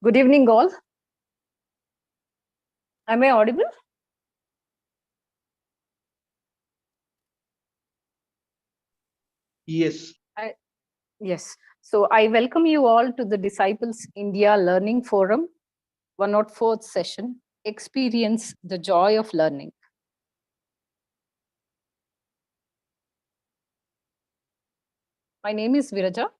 Good evening, all. Am I audible? Yes. Yes. So I welcome you all to the Disciples India Learning Forum, 104th session, Experience the Joy of Learning. My name is Viraja,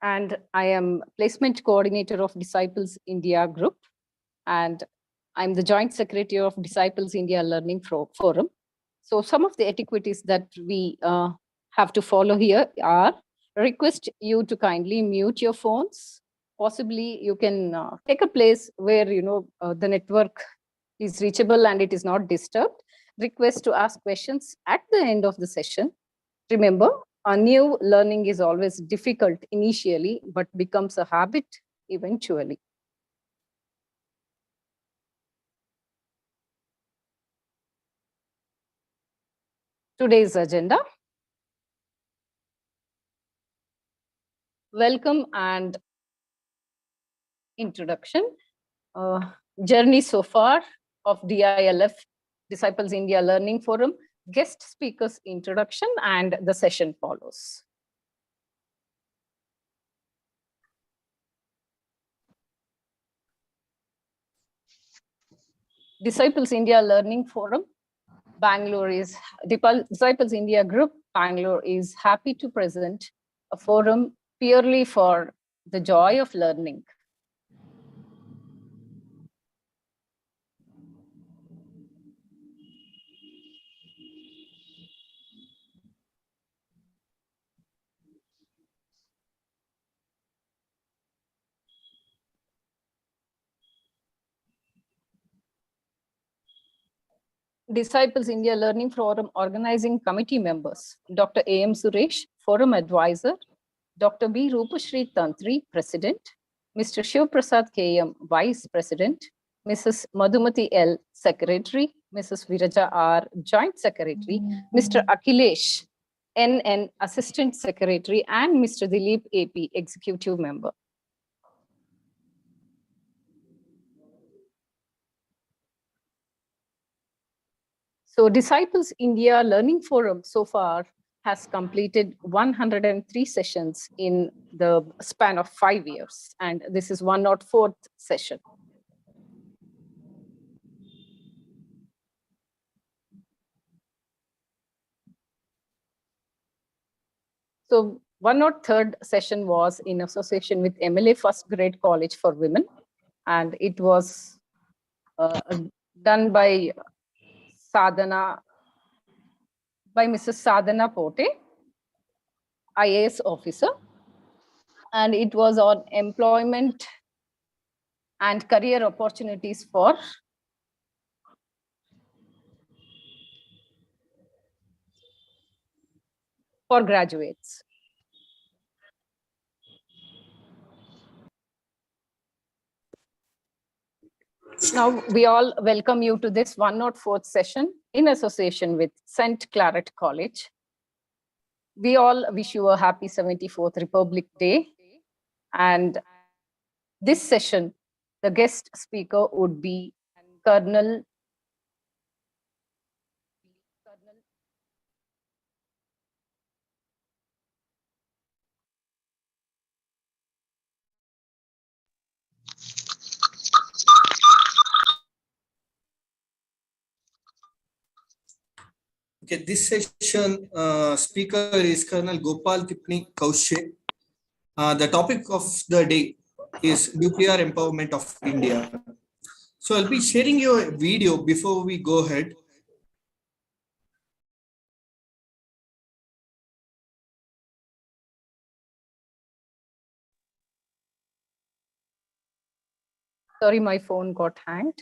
and I am Placement Coordinator of Disciples India Group, and I'm the Joint Secretary of Disciples India Learning Forum. So some of the etiquettes that we have to follow here are: request you to kindly mute your phones. Possibly you can take a place where the network is reachable and it is not disturbed. Request to ask questions at the end of the session. Remember, a new learning is always difficult initially, but becomes a habit eventually. Today's agenda: welcome and introduction, journey so far of DILF, Disciples India Learning Forum, guest speakers introduction, and the session follows. Disciples India Learning Forum, Disciples India Group, Bangalore is happy to present a forum purely for the joy of learning. Disciples India Learning Forum organizing committee members: Dr. A.M. Suresh, Forum Advisor; Dr. B. Rupashri Tantri, President; Mr. Shiv Prasad K.M., Vice President; Mrs. Madhumati L., Secretary; Mrs. Viraja R., Joint Secretary; Mr. Akhilesh N.N., Assistant Secretary; and Mr. Dilip A.P., Executive Member. So Disciples India Learning Forum so far has completed 103 sessions in the span of 5 years, and this is 104th session. So 103rd session was in association with MLA First Grade College for Women, and it was done by Mrs. Sadhana Pote, IAS officer, and it was on employment and career opportunities for graduates. Now we all welcome you to this 104th session in association with St. Claret College. We all wish you a happy 74th Republic Day. And this session, the guest speaker would be Colonel Okay, this session speaker is Colonel Gopal Tipni Kaushe. The topic of the day is nuclear empowerment of India. So I'll be sharing you a video before we go ahead. Sorry, my phone got hanged.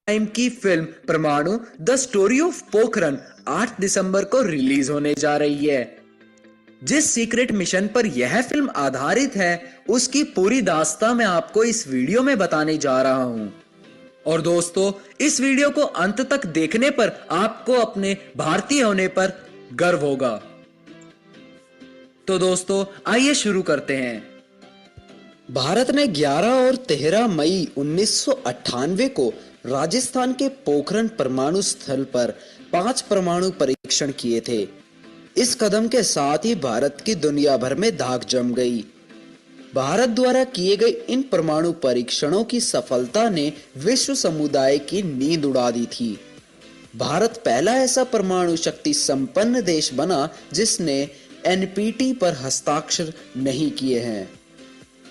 Time की film परमाणु the story of Pokhran 8 दिसंबर को release होने जा रही है। जिस secret mission पर यह फिल्म आधारित है उसकी पूरी दास्तां मैं आपको इस वीडियो में बताने जा रहा हूं। और दोस्तों, इस वीडियो को अंत तक देखने पर आपको अपने भारतीय होने पर गर्व होगा। तो दोस्तों, आइए शुरू करते हैं। भारत ने 11 और 13 मई 1998 को राजस्थान के पोखरण परमाणु स्थल पर 5 परमाणु परीक्षण किए थे। इस कदम के साथ ही भारत की दुनिया भर में धाक जम गई। भारत द्वारा किए गए इन परमाणु परीक्षणों की सफलता ने विश्व समुदाय की नींद उड़ा दी थी। भारत पहला ऐसा परमाणु शक्ति संपन्न देश बना जिसने एनपीटी पर हस्ताक्षर नहीं किए हैं।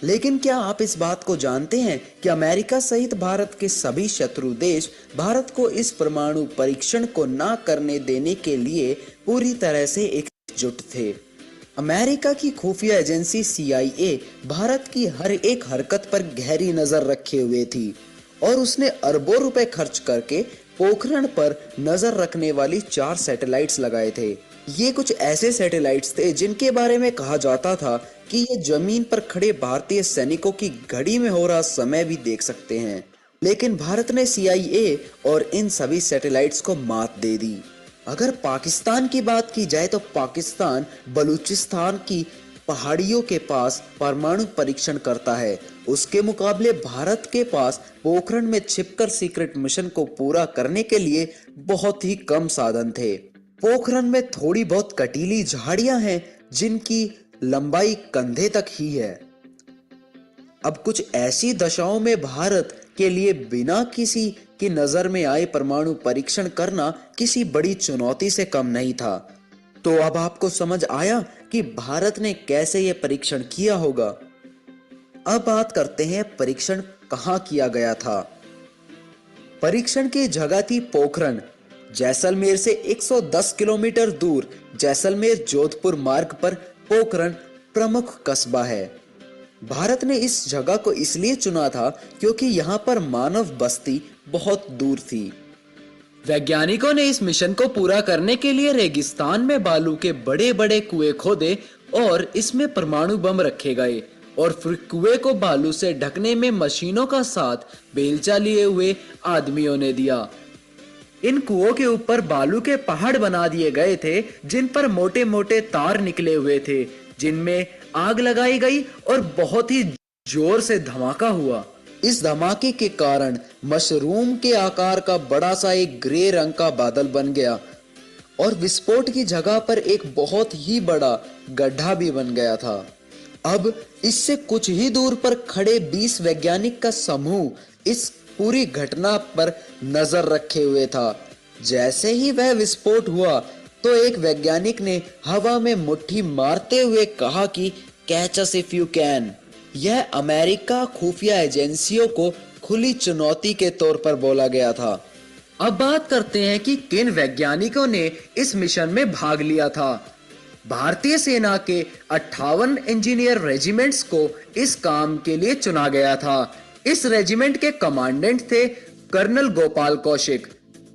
लेकिन क्या आप इस बात को जानते हैं कि अमेरिका सहित भारत के सभी शत्रु देश भारत को इस परमाणु परीक्षण को ना करने देने के लिए पूरी तरह से एकजुट थे। अमेरिका की खुफिया एजेंसी CIA भारत की हर एक हरकत पर गहरी नजर रखे हुए थी और उसने अरबों रुपए खर्च करके पोखरण पर नजर रखने वाली 4 सैटेलाइट्स लगाए थे। ये कुछ ऐसे सैटेलाइट्स थे जिनके बारे में कहा जाता था कि ये जमीन पर खड़े भारतीय सैनिकों की घड़ी में हो रहा समय भी देख सकते हैं। लेकिन भारत ने CIA और इन सभी सैटेलाइट्स को मात दे दी। अगर पाकिस्तान की बात की जाए तो पाकिस्तान बलूचिस्तान की पहाड़ियों के पास परमाणु परीक्षण करता है। उसके मुकाबले भारत के पास पोखरण में छिपकर सीक्रेट मिशन को पूरा करने के लिए बहुत ही कम साधन थे। पोखरण में थोड़ी बहुत कटीली झाड़ियां हैं जिनकी लंबाई कंधे तक ही है। अब कुछ ऐसी दशाओं में भारत के लिए बिना किसी की नजर में आए परमाणु परीक्षण करना किसी बड़ी चुनौती से कम नहीं था। तो अब आपको समझ आया कि भारत ने कैसे यह परीक्षण किया होगा। अब बात करते हैं परीक्षण कहां किया गया था। परीक्षण की जगह थी पोखरण। जैसलमेर से 110 किलोमीटर दूर जैसलमेर जोधपुर मार्ग पर पोखरण प्रमुख कस्बा है। भारत ने इस जगह को इसलिए चुना था क्योंकि यहाँ पर मानव बस्ती बहुत दूर थी। वैज्ञानिकों ने इस मिशन को पूरा करने के लिए रेगिस्तान में बालू के बड़े बड़े कुएं खोदे और इसमें परमाणु बम रखे गए और फिर कुएं को बालू से ढकने में मशीनों का साथ बेलचा लिए हुए आदमियों ने दिया। इन कुओं के ऊपर बालू के पहाड़ बना दिए गए थे जिन पर मोटे मोटे तार निकले हुए थे, जिनमें आग लगाई गई और बहुत ही जोर से धमाका हुआ। इस धमाके के कारण मशरूम के आकार का बड़ा सा एक ग्रे रंग का बादल बन गया और विस्फोट की जगह पर एक बहुत ही बड़ा गड्ढा भी बन गया था। अब इससे कुछ ही दूर पर खड़े 20 वैज्ञानिक का समूह इस पूरी घटना पर नजर रखे हुए था। जैसे ही वह विस्फोट हुआ तो एक वैज्ञानिक ने हवा में मुट्ठी मारते हुए कहा कि catch us if you can. यह अमेरिका खुफिया एजेंसियों को खुली चुनौती के तौर पर बोला गया था। अब बात करते हैं कि किन वैज्ञानिकों ने इस मिशन में भाग लिया था। भारतीय सेना के 58 इंजीनियर रेजिमेंट्स को इस काम के लिए चुना गया था। इस रेजिमेंट के कमांडेंट थे कर्नल गोपाल कौशिक।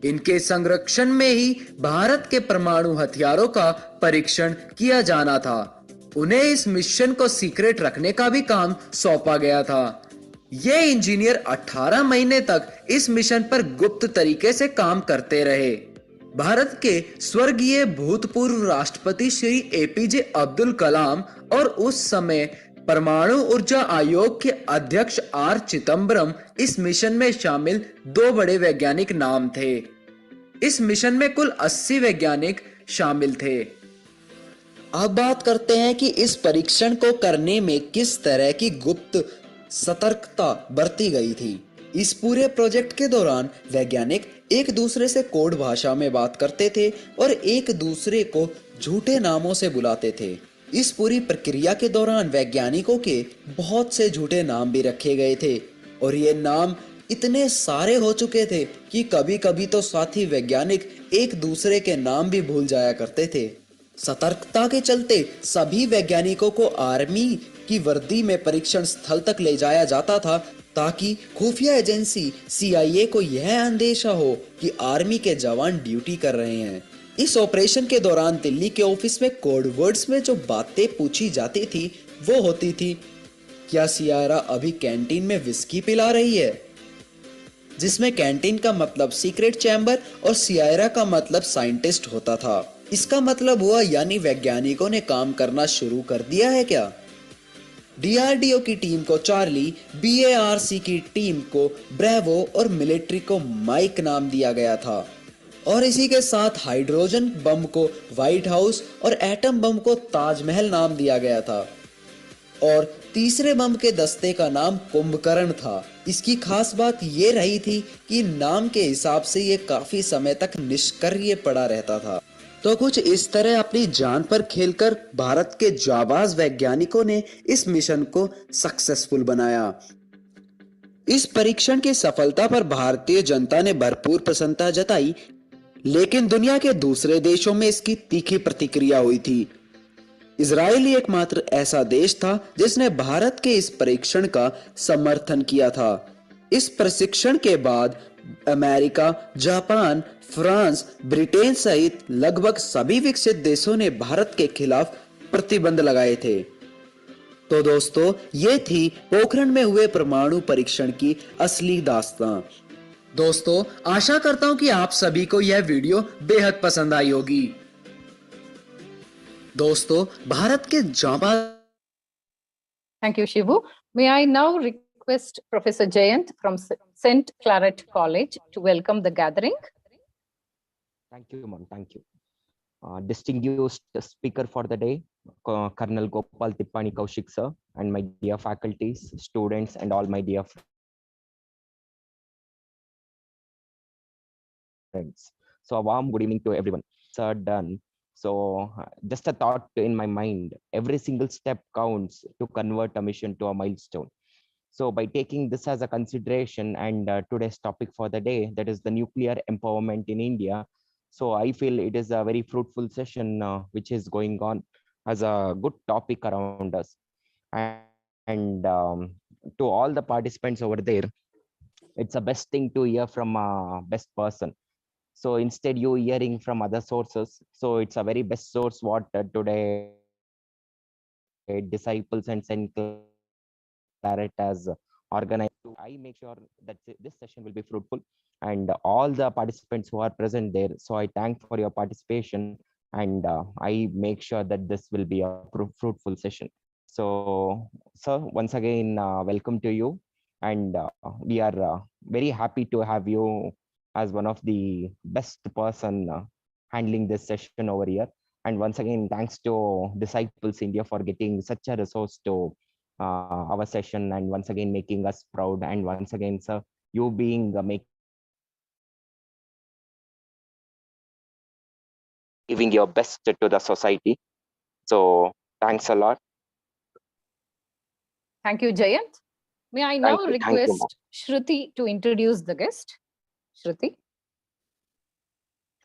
इनके संरक्षण में ही भारत के परमाणु हथियारों का परीक्षण किया जाना था। उन्हें इस मिशन को सीक्रेट रखने का भी काम सौंपा गया था। ये इंजीनियर 18 महीने तक इस मिशन पर गुप्त तरीके से काम करते रहे। भारत के स्वर्गीय भूतपूर्व राष्ट्रपति श्री APJ अब्दुल कलाम और उस समय परमाणु ऊर्जा आयोग के अध्यक्ष R चिदम्बरम इस मिशन में शामिल 2 बड़े वैज्ञानिक नाम थे। इस मिशन में कुल 80 वैज्ञानिक शामिल थे। अब बात करते हैं कि इस परीक्षण को करने में किस तरह की गुप्त सतर्कता बरती गई थी। इस पूरे प्रोजेक्ट के दौरान वैज्ञानिक एक दूसरे से कोड भाषा में बात करते थे और एक दूसरे को झूठे नामों से बुलाते थे। इस पूरी प्रक्रिया के दौरान वैज्ञानिकों के बहुत से झूठे नाम भी रखे गए थे और ये नाम इतने सारे हो चुके थे कि कभी कभी तो साथी वैज्ञानिक एक दूसरे के नाम भी भूल जाया करते थे। सतर्कता के चलते सभी वैज्ञानिकों को आर्मी की वर्दी में परीक्षण स्थल तक ले जाया जाता था ताकि खुफिया एजेंसी CIA को यह अंदेशा हो कि आर्मी के जवान ड्यूटी कर रहे हैं। इस ऑपरेशन के दौरान दिल्ली के ऑफिस में कोड वर्ड्स में जो बातें पूछी जाती थी वो होती थी, क्या सियारा अभी कैंटीन में विस्की पिला रही है? जिसमें कैंटीन का मतलब सीक्रेट चैम्बर और सियारा का मतलब साइंटिस्ट होता था। इसका मतलब हुआ यानी वैज्ञानिकों ने काम करना शुरू कर दिया है क्या? डीआरडीओ की टीम को चार्ली, बीएआरसी की टीम को ब्रेवो और मिलिट्री को माइक नाम दिया गया था। और इसी के साथ हाइड्रोजन बम को व्हाइट हाउस और एटम बम को ताजमहल नाम दिया गया था। और तीसरे बम के दस्ते का नाम कुंभकर्ण था। इसकी खास बात ये रही थी कि नाम के हिसाब से ये काफी समय तक निष्क्रिय पड़ा रहता था। तो कुछ इस तरह अपनी जान पर खेलकर भारत के जाबाज वैज्ञानिकों ने इस मिशन को सक्सेसफुल बनाया। इस परीक्षण की सफलता पर भारतीय जनता ने भरपूर प्रसन्नता जताई, लेकिन दुनिया के दूसरे देशों में इसकी तीखी प्रतिक्रिया हुई थी। इजराइल ही एकमात्र ऐसा देश था जिसने भारत के इस परीक्षण का समर्थन किया था। इस प्रशिक्षण के बाद अमेरिका, जापान, फ्रांस, ब्रिटेन सहित लगभग सभी विकसित देशों ने भारत के खिलाफ प्रतिबंध लगाए थे। तो दोस्तों, ये थी पोखरण में हुए परमाणु परीक्षण की असली दास्तां। दोस्तों, आशा करता हूं कि आप सभी को यह वीडियो बेहद पसंद आई होगी। दोस्तों, भारत के जाबाज Thank you, Shivu. May I now request Professor Jayant from St. Claret College to welcome the gathering. Thank you, ma'am. Thank you. Distinguished speaker for the day, Colonel Gopal Tippani Kaushik sir, and my dear faculties, students, and all my dear friends. So a warm good evening to everyone. Sir, done. So just a thought in my mind, every single step counts to convert a mission to a milestone. So by taking this as a consideration and today's topic for the day, that is the nuclear empowerment in India. So I feel it is a very fruitful session which is going on as a good topic around us. And to all the participants over there, it's the best thing to hear from a best person. So instead you hearing from other sources, so it's a very best source what today disciples and St. Claret as organized. I make sure that this session will be fruitful and all the participants who are present there. So I thank for your participation and I make sure that this will be a fruitful session. So, sir, once again, welcome to you. And we are very happy to have you as one of the best person handling this session over here. And once again, thanks to Disciples India for getting such a resource to our session and once again making us proud. And once again, sir, you being giving your best to the society. So thanks a lot. Thank you, Jayant. May I now request Shruti to introduce the guest? Shruti.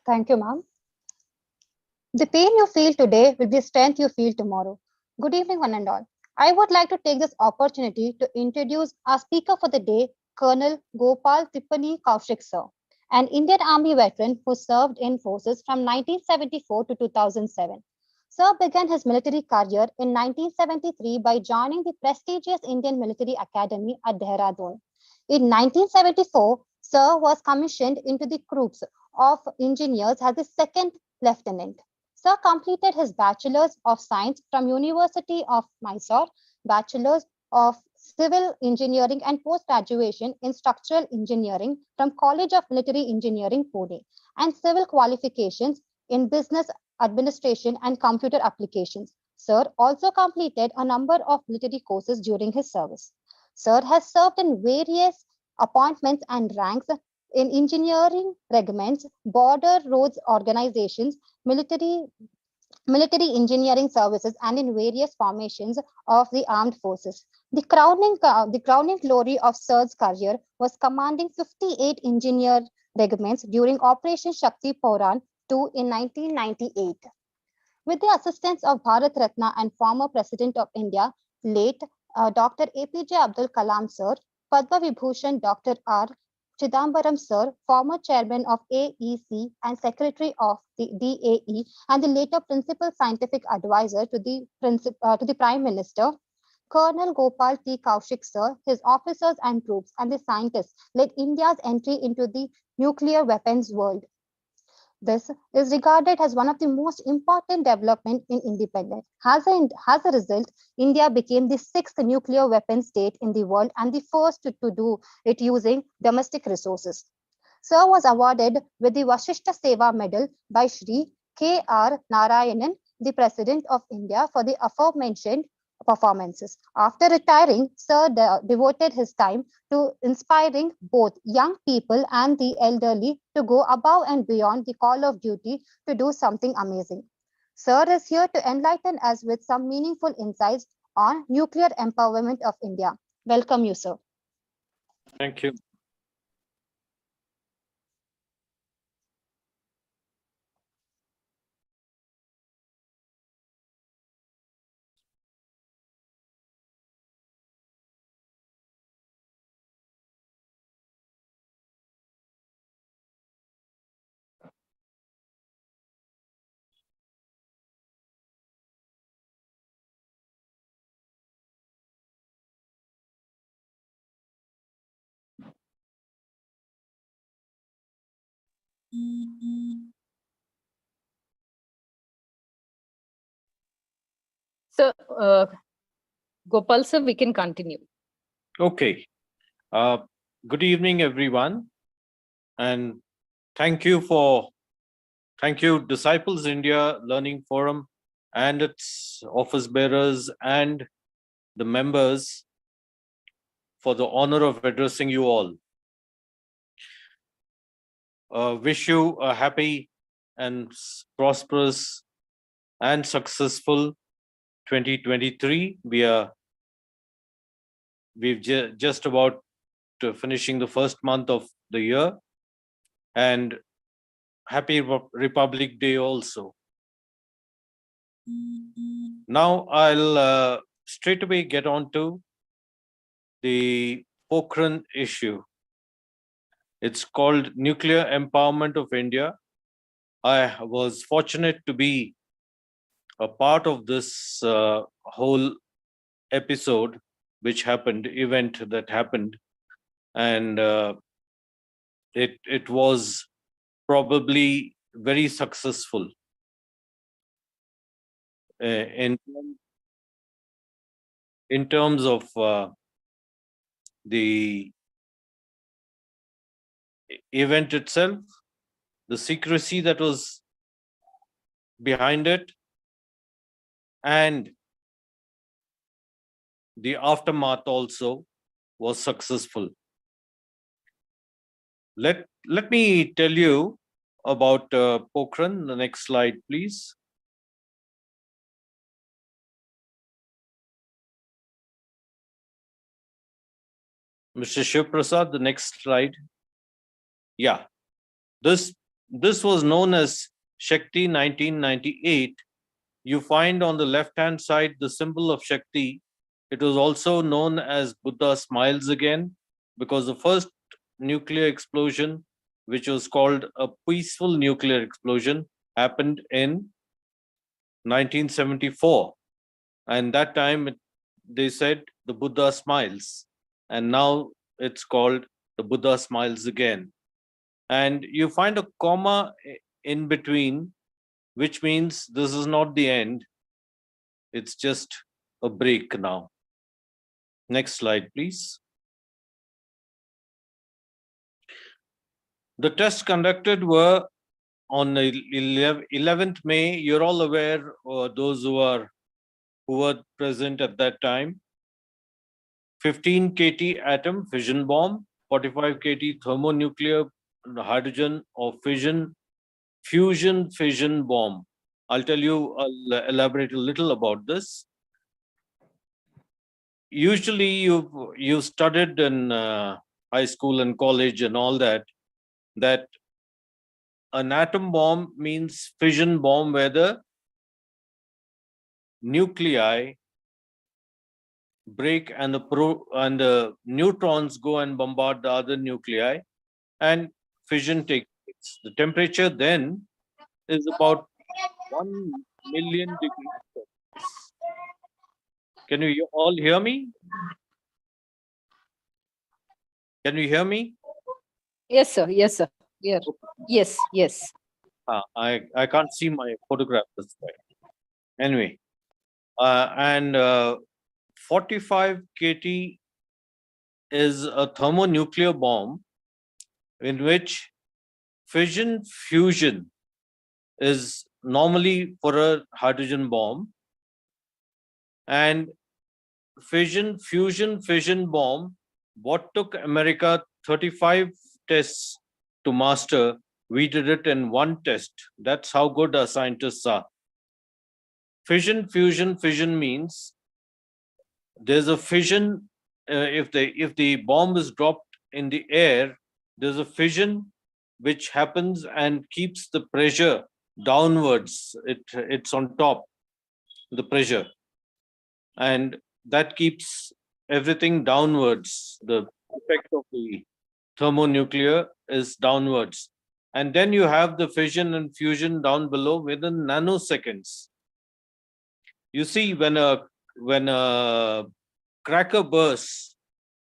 Thank you, ma'am. The pain you feel today will be the strength you feel tomorrow. Good evening, one and all. I would like to take this opportunity to introduce our speaker for the day, Colonel Gopal Tippani Kaushik sir, an Indian Army veteran who served in forces from 1974 to 2007. Sir began his military career in 1973 by joining the prestigious Indian Military Academy at Dehradun. In 1974, Sir was commissioned into the Corps of Engineers as the second lieutenant. Sir completed his Bachelor's of Science from University of Mysore, Bachelor's of Civil Engineering and post-graduation in Structural Engineering from College of Military Engineering, Pune, and civil qualifications in Business Administration and Computer Applications. Sir also completed a number of military courses during his service. Sir has served in various appointments and ranks in engineering regiments, border roads organizations, military engineering services, and in various formations of the armed forces. The crowning glory of Sir's career was commanding 58 engineer regiments during Operation Shakti Pooran II in 1998. With the assistance of Bharat Ratna and former President of India, late Dr. APJ Abdul Kalam Sir, Padma Vibhushan Dr. R. Chidambaram sir, former chairman of AEC and secretary of the DAE, and the later principal scientific advisor to the Prime Minister. Colonel Gopal T. Kaushik sir, his officers and troops, and the scientists led India's entry into the nuclear weapons world. This is regarded as one of the most important developments in independence. As a result, India became the sixth nuclear weapon state in the world and the first to do it using domestic resources. Sir was awarded with the Vashishta Seva Medal by Shri K.R. Narayanan, the President of India, for the aforementioned performances. After retiring, Sir devoted his time to inspiring both young people and the elderly to go above and beyond the call of duty to do something amazing. Sir is here to enlighten us with some meaningful insights on nuclear empowerment of India. Welcome you, sir. Thank you. So, Gopal sir, we can continue. Okay. Good evening, everyone. And thank you, Disciples India Learning Forum and its office bearers and the members for the honor of addressing you all. Wish you a happy and prosperous and successful 2023. We've just about finishing the first month of the year, and happy Republic Day also. Now I'll straight away get on to the Pokhran issue. It's called Nuclear Empowerment of India. I was fortunate to be a part of this whole episode event that happened, and it was probably very successful in terms of the event itself, the secrecy that was behind it, and the aftermath also was successful. Let me tell you about Pokhran. The next slide, please. Mr. Shiv Prasad, the next slide. Yeah, this was known as Shakti 1998. You find on the left-hand side the symbol of Shakti. It was also known as Buddha Smiles Again, because the first nuclear explosion, which was called a peaceful nuclear explosion, happened in 1974. And that time they said the Buddha smiles. And now it's called the Buddha Smiles Again. And you find a comma in between, which means this is not the end. It's just a break now. Next slide, please. The tests conducted were on 11th May. You're all aware, those who were present at that time. 15 kT atom fission bomb, 45 kT thermonuclear hydrogen or fusion fission bomb. I'll elaborate a little about this. Usually you've studied in high school and college and all that an atom bomb means fission bomb where the nuclei break and the neutrons go and bombard the other nuclei, and fission takes place. The temperature then is about 1 million degrees Celsius. Can you all hear me? Can you hear me? Yes, sir. Yes, sir. Yeah. Yes, yes. I can't see my photograph this way. Anyway, and 45 kT is a thermonuclear bomb in which fission fusion is normally for a hydrogen bomb, and fission bomb, what took America 35 tests to master, we did it in one test. That's how good our scientists are. Fission means there's a fission. If the bomb is dropped in the air, there's a fission which happens and keeps the pressure downwards. It's on top, the pressure, and that keeps everything downwards. The effect of the thermonuclear is downwards. And then you have the fission and fusion down below within nanoseconds. You see, when a cracker bursts,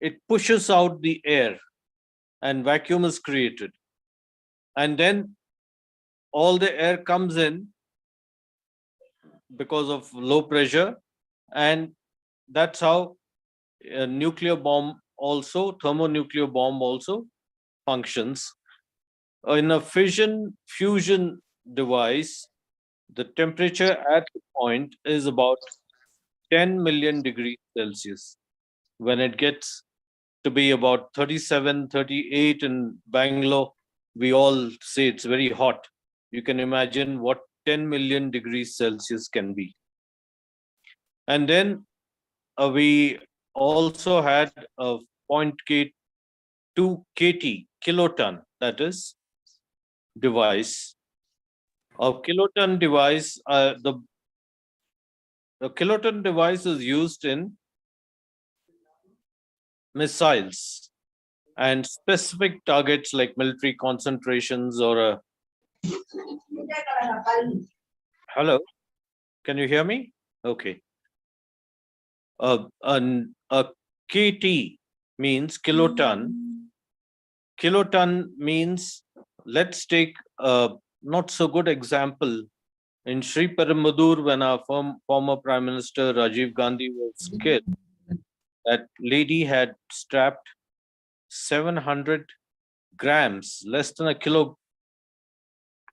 it pushes out the air and vacuum is created. And then all the air comes in because of low pressure, and that's how a nuclear bomb also, thermonuclear bomb also functions. In a fission fusion device, the temperature at the point is about 10 million degrees Celsius. When it gets to be about 37, 38 in Bangalore, we all say it's very hot. You can imagine what 10 million degrees Celsius can be. And then we also had a 0.2 kT, kiloton, that is, device. A kiloton device, the kiloton device is used in missiles and specific targets like military concentrations or a. Hello, can you hear me? Okay. A KT means kiloton. Kiloton means, let's take a not so good example. In Sri Perumbudur, when our former Prime Minister Rajiv Gandhi was killed, that lady had strapped 700 grams, less than a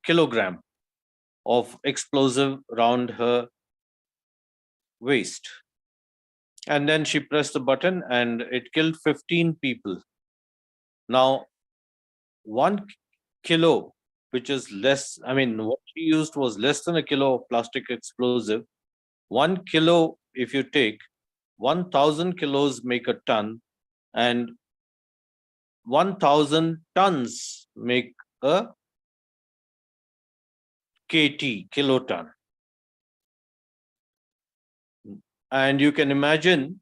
kilogram of explosive around her waist. And then she pressed the button and it killed 15 people. Now, 1 kilo, which is less, I mean, what she used was less than a kilo of plastic explosive. 1 kilo, if you take, 1,000 kilos make a ton, and 1,000 tons make a KT, kiloton. And you can imagine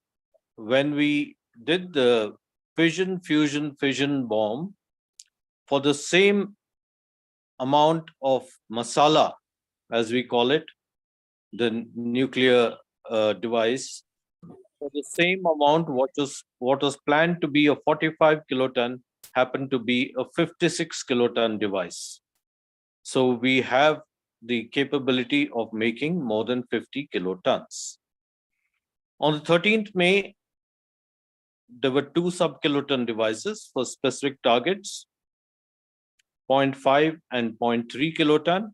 when we did the fission bomb, for the same amount of masala, as we call it, the nuclear device, for the same amount, what was planned to be a 45 kiloton happened to be a 56 kiloton device. So we have the capability of making more than 50 kilotons. On the 13th May, there were 2 sub-kiloton devices for specific targets, 0.5 and 0.3 kiloton.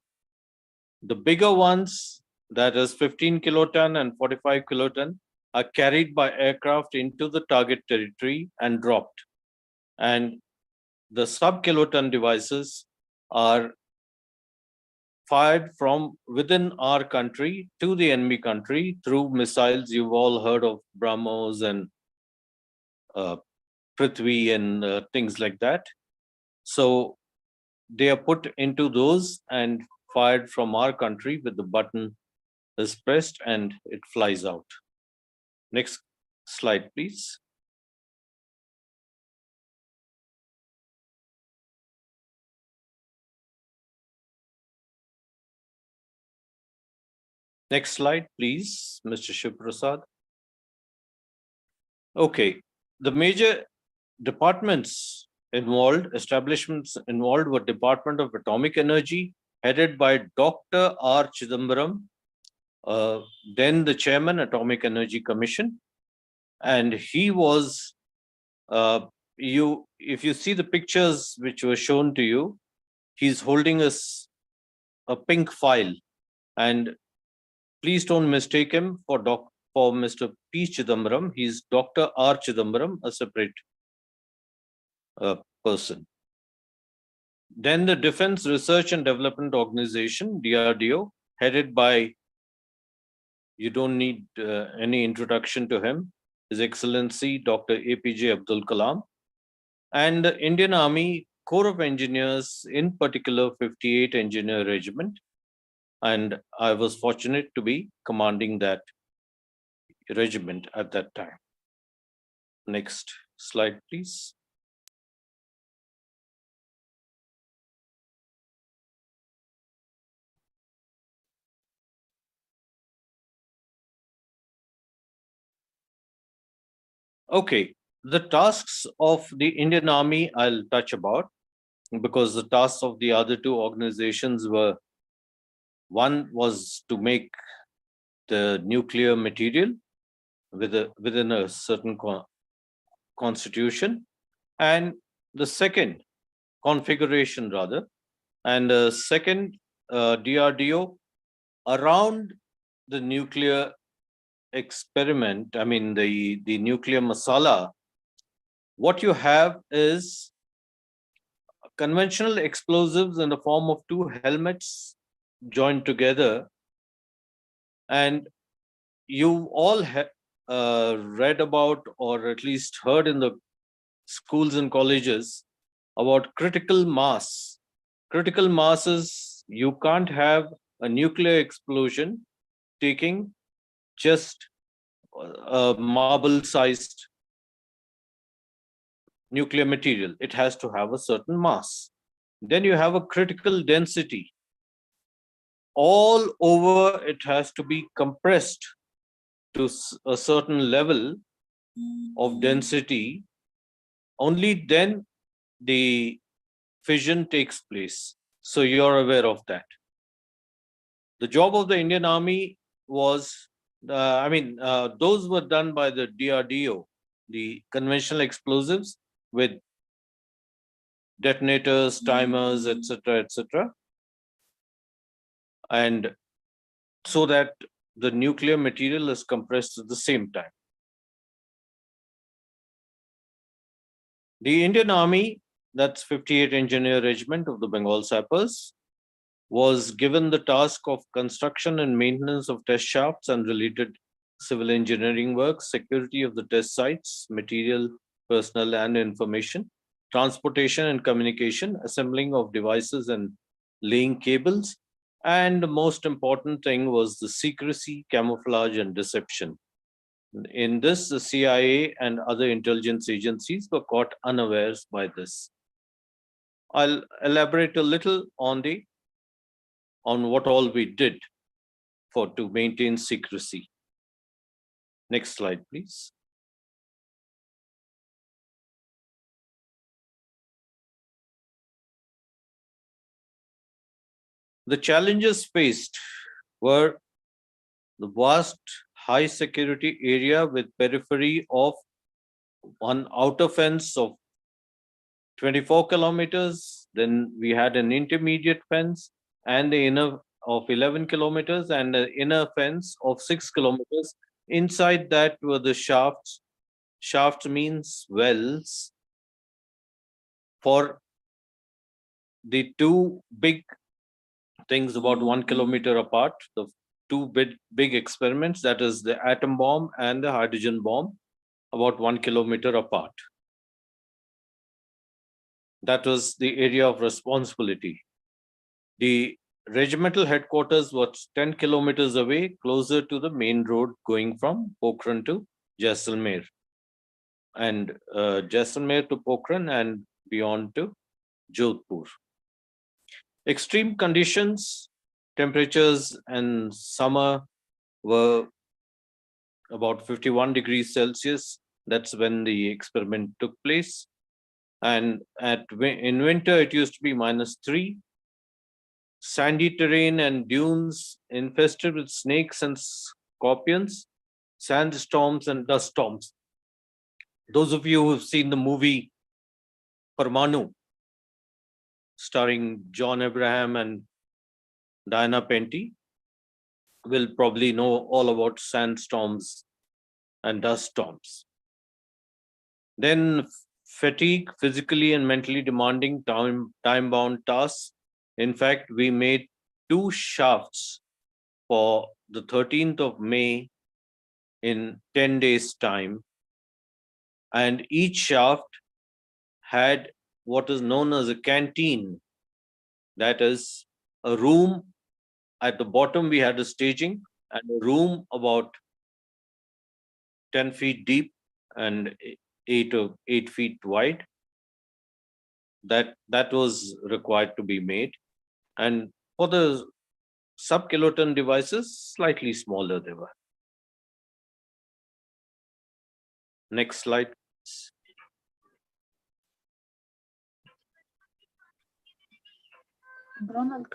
The bigger ones, that is 15 kiloton and 45 kiloton, are carried by aircraft into the target territory and dropped. And the sub-kiloton devices are fired from within our country to the enemy country through missiles. You've all heard of BrahMos and Prithvi and things like that. So they are put into those and fired from our country with the button is pressed and it flies out. Next slide, please. Next slide, please, Mr. Shiv Prasad. Okay, the major departments involved, establishments involved were Department of Atomic Energy, headed by Dr. R. Chidambaram, then the chairman, Atomic Energy Commission. And he was, if you see the pictures which were shown to you, he's holding a pink file. And please don't mistake him for Mr. P. Chidambaram. He's Dr. R. Chidambaram, a separate person. Then the Defense Research and Development Organization, DRDO, headed by, you don't need any introduction to him, His Excellency Dr. APJ Abdul Kalam, and the Indian Army Corps of Engineers, in particular 58 Engineer Regiment. And I was fortunate to be commanding that regiment at that time. Next slide, please. Okay, the tasks of the Indian Army I'll touch about, because the tasks of the other two organizations were, one was to make the nuclear material within a certain constitution, and the second configuration rather, and the second DRDO around the nuclear experiment, I mean the nuclear masala. What you have is conventional explosives in the form of two helmets joined together, and you all read about, or at least heard in the schools and colleges, about critical mass. Critical mass is, you can't have a nuclear explosion taking just a marble-sized nuclear material. It has to have a certain mass. Then you have a critical density. All over, it has to be compressed to a certain level of density. Only then the fission takes place. So you're aware of that. The job of the Indian Army was, those were done by the DRDO, the conventional explosives with detonators, timers, etc. And so that the nuclear material is compressed at the same time. The Indian Army, that's 58 Engineer Regiment of the Bengal Sappers, was given the task of construction and maintenance of test shafts and related civil engineering works, security of the test sites, material, personnel and information, transportation and communication, assembling of devices and laying cables, and the most important thing was the secrecy, camouflage and deception. In this, the CIA and other intelligence agencies were caught unawares by this. I'll elaborate a little on what all we did to maintain secrecy. Next slide, please. The challenges faced were the vast high security area with periphery of one outer fence of 24 kilometers. Then we had an intermediate fence and the inner of 11 kilometers and the inner fence of 6 kilometers. Inside that were the shafts. Shafts means wells for the two big things about 1 kilometer apart, the two big experiments, that is the atom bomb and the hydrogen bomb, about 1 kilometer apart. That was the area of responsibility. The regimental headquarters was 10 kilometers away, closer to the main road going from Pokhran to Jaisalmer, and Jaisalmer to Pokhran and beyond to Jodhpur. Extreme conditions, temperatures and summer were about 51 degrees Celsius. That's when the experiment took place. And in winter, it used to be -3. Sandy terrain and dunes infested with snakes and scorpions, sandstorms and dust storms. Those of you who've seen the movie Parmanu, starring John Abraham and Diana Penty, will probably know all about sandstorms and dust storms. Then fatigue, physically and mentally demanding time-bound tasks. In fact, we made 2 shafts for the 13th of May in 10 days' time. And each shaft had what is known as a canteen. That is a room at the bottom, we had a staging and a room about 10 feet deep and 8 feet wide. That was required to be made. And for the sub-kiloton devices, slightly smaller they were. Next slide.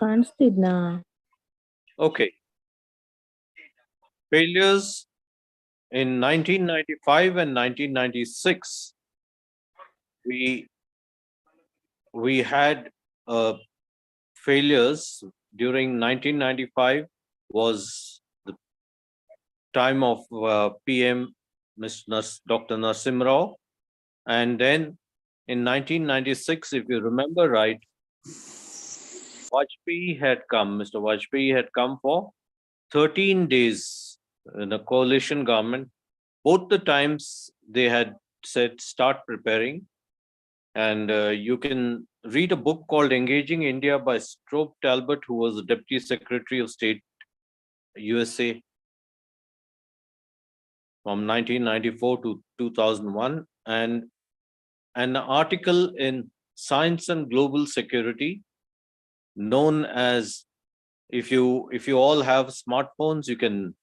ಕಾಣಿಸ್ತಿದ್ನಾ Okay. Failures in 1995 and 1996. We had failures during 1995 was the time of PM Dr. Nasim Rao. And then in 1996, if you remember right, Mr. Vajpayee had come for 13 days in a coalition government. Both the times they had said, start preparing. And you can read a book called Engaging India by Strobe Talbot, who was the Deputy Secretary of State, USA, from 1994 to 2001. And an article in Science and Global Security known as, if you all have smartphones, you can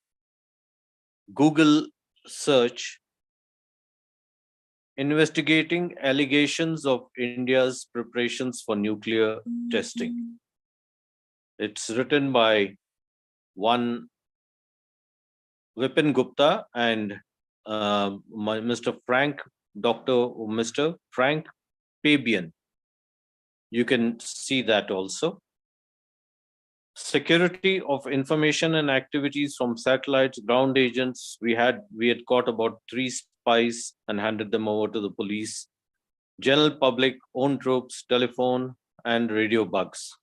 Google search investigating allegations of India's preparations for nuclear testing. It's written by one Vipin Gupta and Mr. Frank Fabian. You can see that also. Security of information and activities from satellites, ground agents. We had caught about 3 spies and handed them over to the police. General public, own troops, telephone and radio bugs.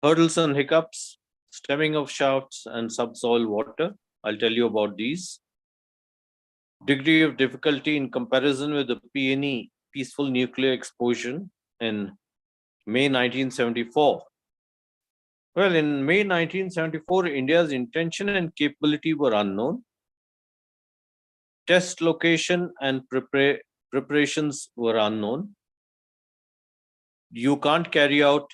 Hurdles and hiccups, stemming of shafts and subsoil water. I'll tell you about these. Degree of difficulty in comparison with the PNE, peaceful nuclear explosion in May 1974. Well, in May 1974, India's intention and capability were unknown. Test location and preparations were unknown. You can't carry out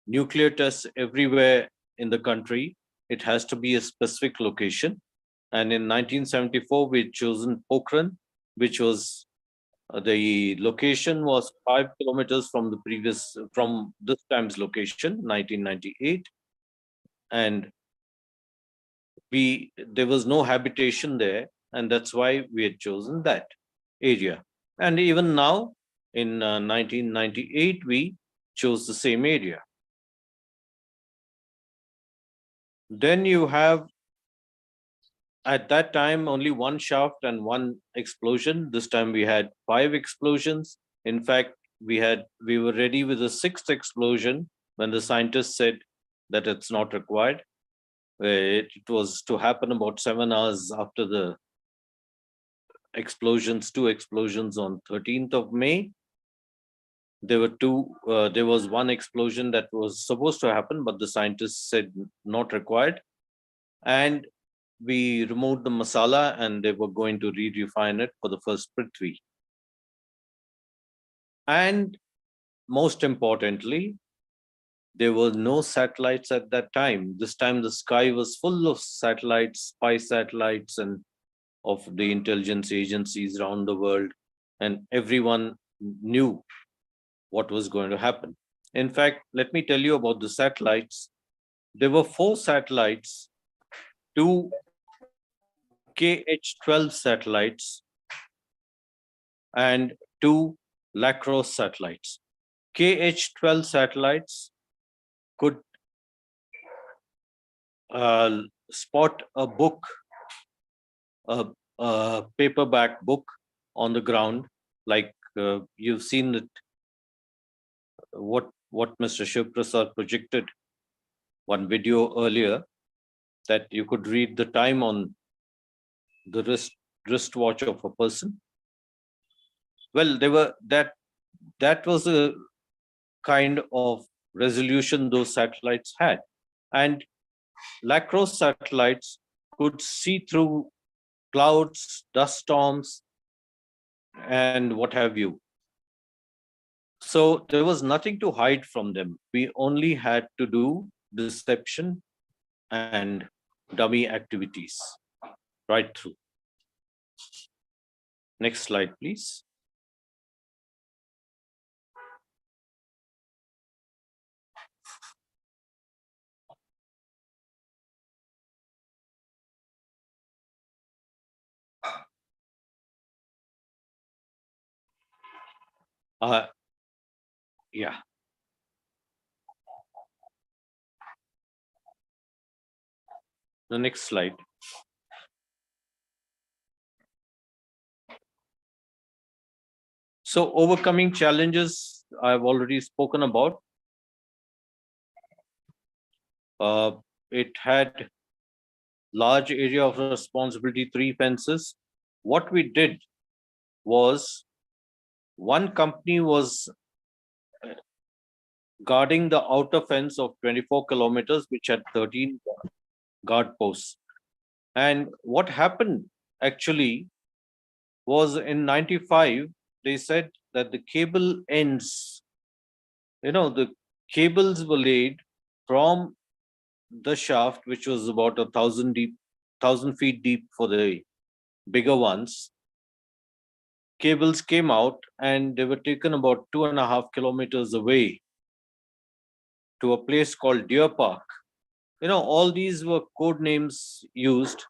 nuclear tests everywhere in the country. It has to be a specific location. And in 1974, we had chosen Pokhran, which was the location was 5 kilometers from this time's location, 1998. And there was no habitation there. And that's why we had chosen that area. And even now, in 1998, we chose the same area. Then you have, at that time, only 1 shaft and 1 explosion. This time we had 5 explosions. In fact, we were ready with the 6th explosion when the scientists said that it's not required. It was to happen about 7 hours after the explosions, 2 explosions on 13th of May. There was 1 explosion that was supposed to happen, but the scientists said not required. And we removed the masala and they were going to re-refine it for the first Prithvi. And most importantly, There were no satellites at that time. This time the sky was full of satellites, spy satellites, and of the intelligence agencies around the world, and everyone knew what was going to happen. In fact, let me tell you about the satellites. There were 4 satellites, 2 KH-12 satellites, and 2 Lacrosse satellites. KH-12 satellites could spot a book, a paperback book on the ground, like you've seen it, what Mr. Shiv Prasad projected one video earlier, that you could read the time on the wristwatch of a person. Well, that was a kind of resolution those satellites had, and Lacrosse satellites could see through clouds, dust storms, and what have you. So there was nothing to hide from them. We only had to do deception and dummy activities right through. Next slide, please. Yeah. The next slide. So overcoming challenges I've already spoken about. It had large area of responsibility, 3 fences. What we did was, one company was guarding the outer fence of 24 kilometers, which had 13 guard posts. And what happened actually was, in 95, they said that the cable ends, the cables were laid from the shaft, which was about 1,000 feet deep for the bigger ones. Cables came out and they were taken about 2.5 kilometers away to a place called Deer Park. All these were code names used.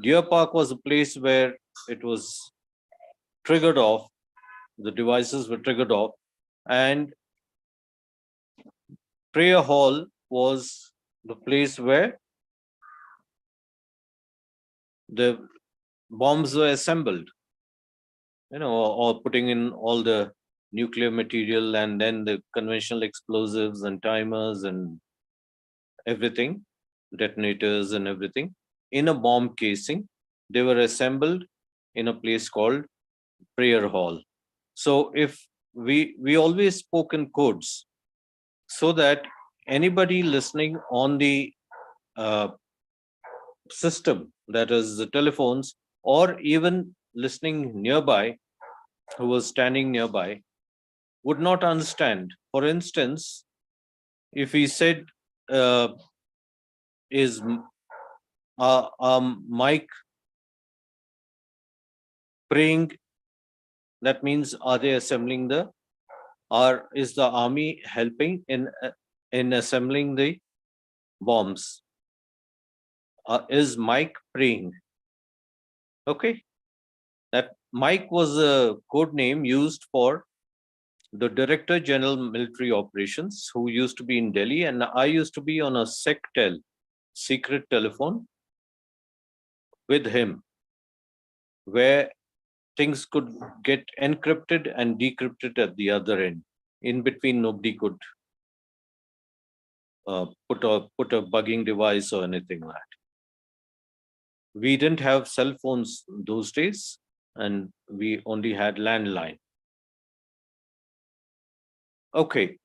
Deer Park was a place where it was triggered off, the devices were triggered off, and Prayer Hall was the place where the bombs were assembled, or putting in all the nuclear material and then the conventional explosives and timers and everything, detonators and everything, in a bomb casing. They were assembled in a place called Prayer Hall. So if we always spoke in codes, so that anybody listening on the system, that is the telephones, or even listening nearby, who was standing nearby, would not understand. For instance, if he said, is Mike praying, that means, are they assembling or is the army helping in assembling the bombs? Is Mike praying? Okay, that Mike was a code name used for the Director General Military Operations, who used to be in Delhi, and I used to be on a SecTel, secret telephone, with him, where things could get encrypted and decrypted at the other end. In between, nobody could put a bugging device or anything like that. We didn't have cell phones those days, and we only had landline. Okay,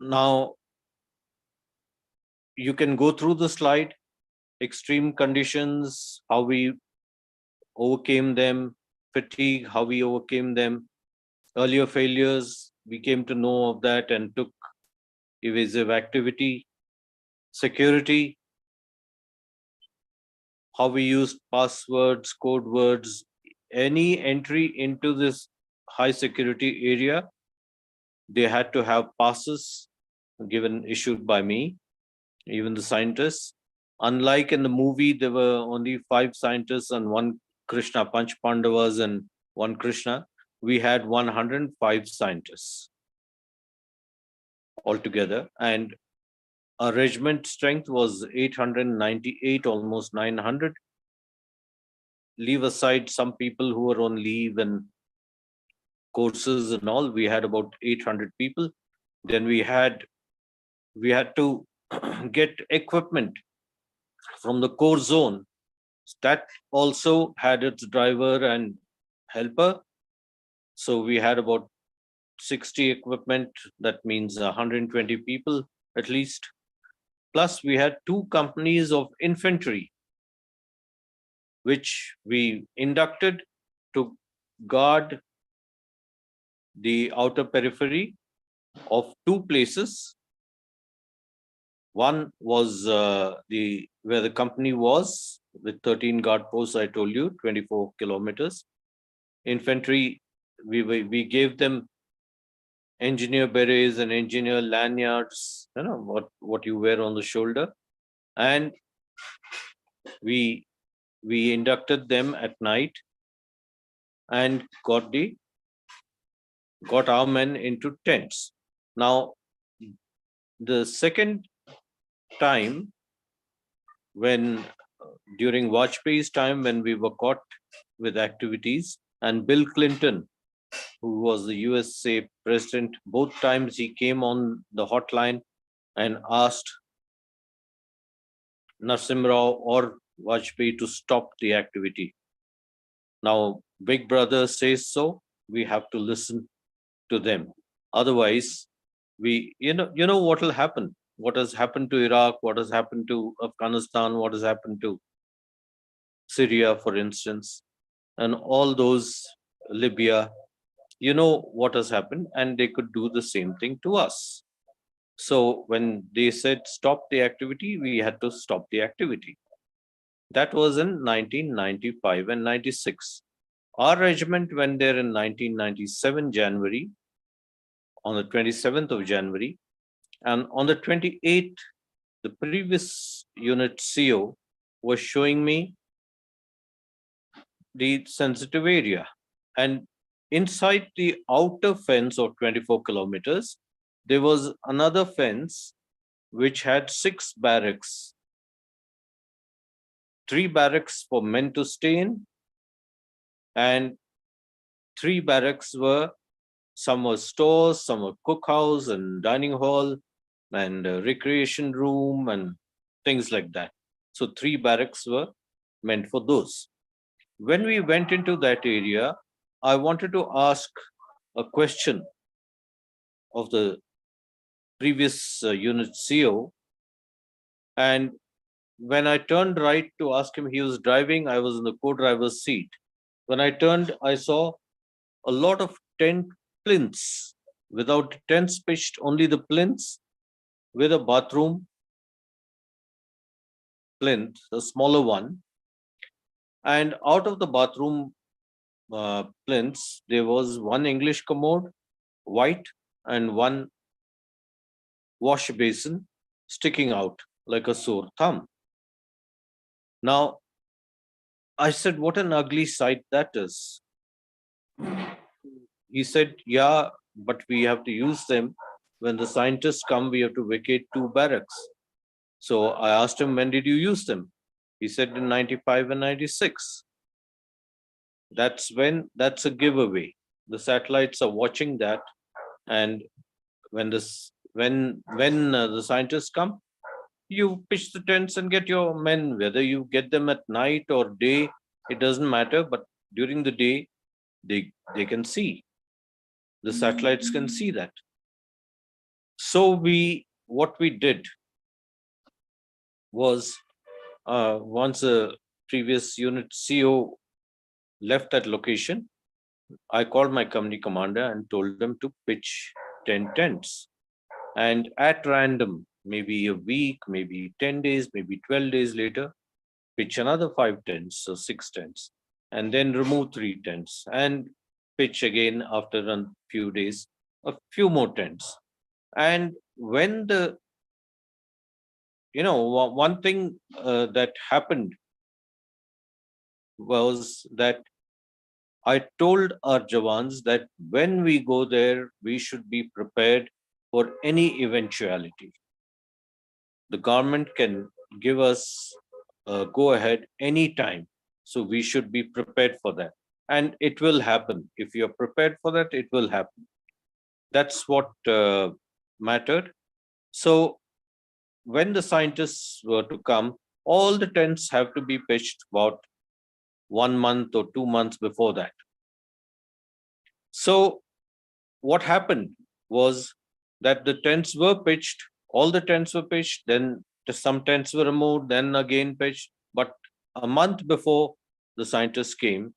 now you can go through the slide. Extreme conditions, how we overcame them, fatigue, how we overcame them, earlier failures, we came to know of that and took evasive activity, security, how we used passwords, code words, any entry into this high security area, they had to have passes issued by me, even the scientists. Unlike in the movie, there were only 5 scientists and 1 Krishna, Panch Pandavas and 1 Krishna. We had 105 scientists altogether, and our regiment strength was 898, almost 900. Leave aside some people who were on leave and courses and all, we had about 800 people. Then we had to get equipment from the core zone. That also had its driver and helper. So we had about 60 equipment, that means 120 people at least. Plus we had 2 companies of infantry, which we inducted to guard the outer periphery of 2 places. One was where the company was, with 13 guard posts, I told you, 24 kilometers. Infantry, we gave them engineer berets and engineer lanyards, what you wear on the shoulder, and we inducted them at night and got our men into tents. Now, the second time, when during Vajpayee's time, when we were caught with activities, and Bill Clinton, who was the USA president, both times he came on the hotline and asked Narasimha Rao or Vajpayee to stop the activity. Now, Big Brother says so, we have to listen to them. Otherwise, you know what will happen. What has happened to Iraq, what has happened to Afghanistan, what has happened to Syria, for instance, and all those, Libya, you know what has happened, and they could do the same thing to us. So when they said stop the activity, we had to stop the activity. That was in 1995 and 96. Our regiment went there in 1997 January, on the 27th of January, and on the 28th, the previous unit CO was showing me the sensitive area. And inside the outer fence of 24 kilometers, there was another fence which had 6 barracks. 3 barracks for men to stay in, and 3 barracks were, some were stores, some were cookhouse and dining hall and recreation room and things like that. So 3 barracks were meant for those. When we went into that area, I wanted to ask a question of the previous unit CO, and when I turned right to ask him, he was driving, I was in the co-driver's seat. When I turned, I saw a lot of tent plinths, without tents pitched, only the plinths with a bathroom plinth, a smaller one. And out of the bathroom plinths, there was 1 English commode, white, and 1 wash basin sticking out like a sore thumb. Now, I said, what an ugly sight that is. He said, yeah, but we have to use them. When the scientists come, we have to vacate 2 barracks. So I asked him, when did you use them? He said in 95 and 96. That's a giveaway. The satellites are watching that. And when the scientists come, you pitch the tents and get your men, whether you get them at night or day, it doesn't matter. But during the day, they can see. The satellites can see that. So what we did was, once a previous unit CO left that location, I called my company commander and told them to pitch 10 tents. and at random, maybe a week, maybe 10 days, maybe 12 days later, pitch another 5 tents, so 6 tents, and then remove 3 tents and pitch again after a few days, a few more tents. And when the, one thing that happened was that I told our Jawans that when we go there, we should be prepared for any eventuality. The government can give us a go ahead anytime. So we should be prepared for that. And it will happen. If you're prepared for that, it will happen. That's what mattered. So when the scientists were to come, all the tents have to be pitched about 1 month or 2 months before that. So what happened was that the tents were pitched, all the tents were pitched, then some tents were removed, then again pitched. But a month before the scientists came,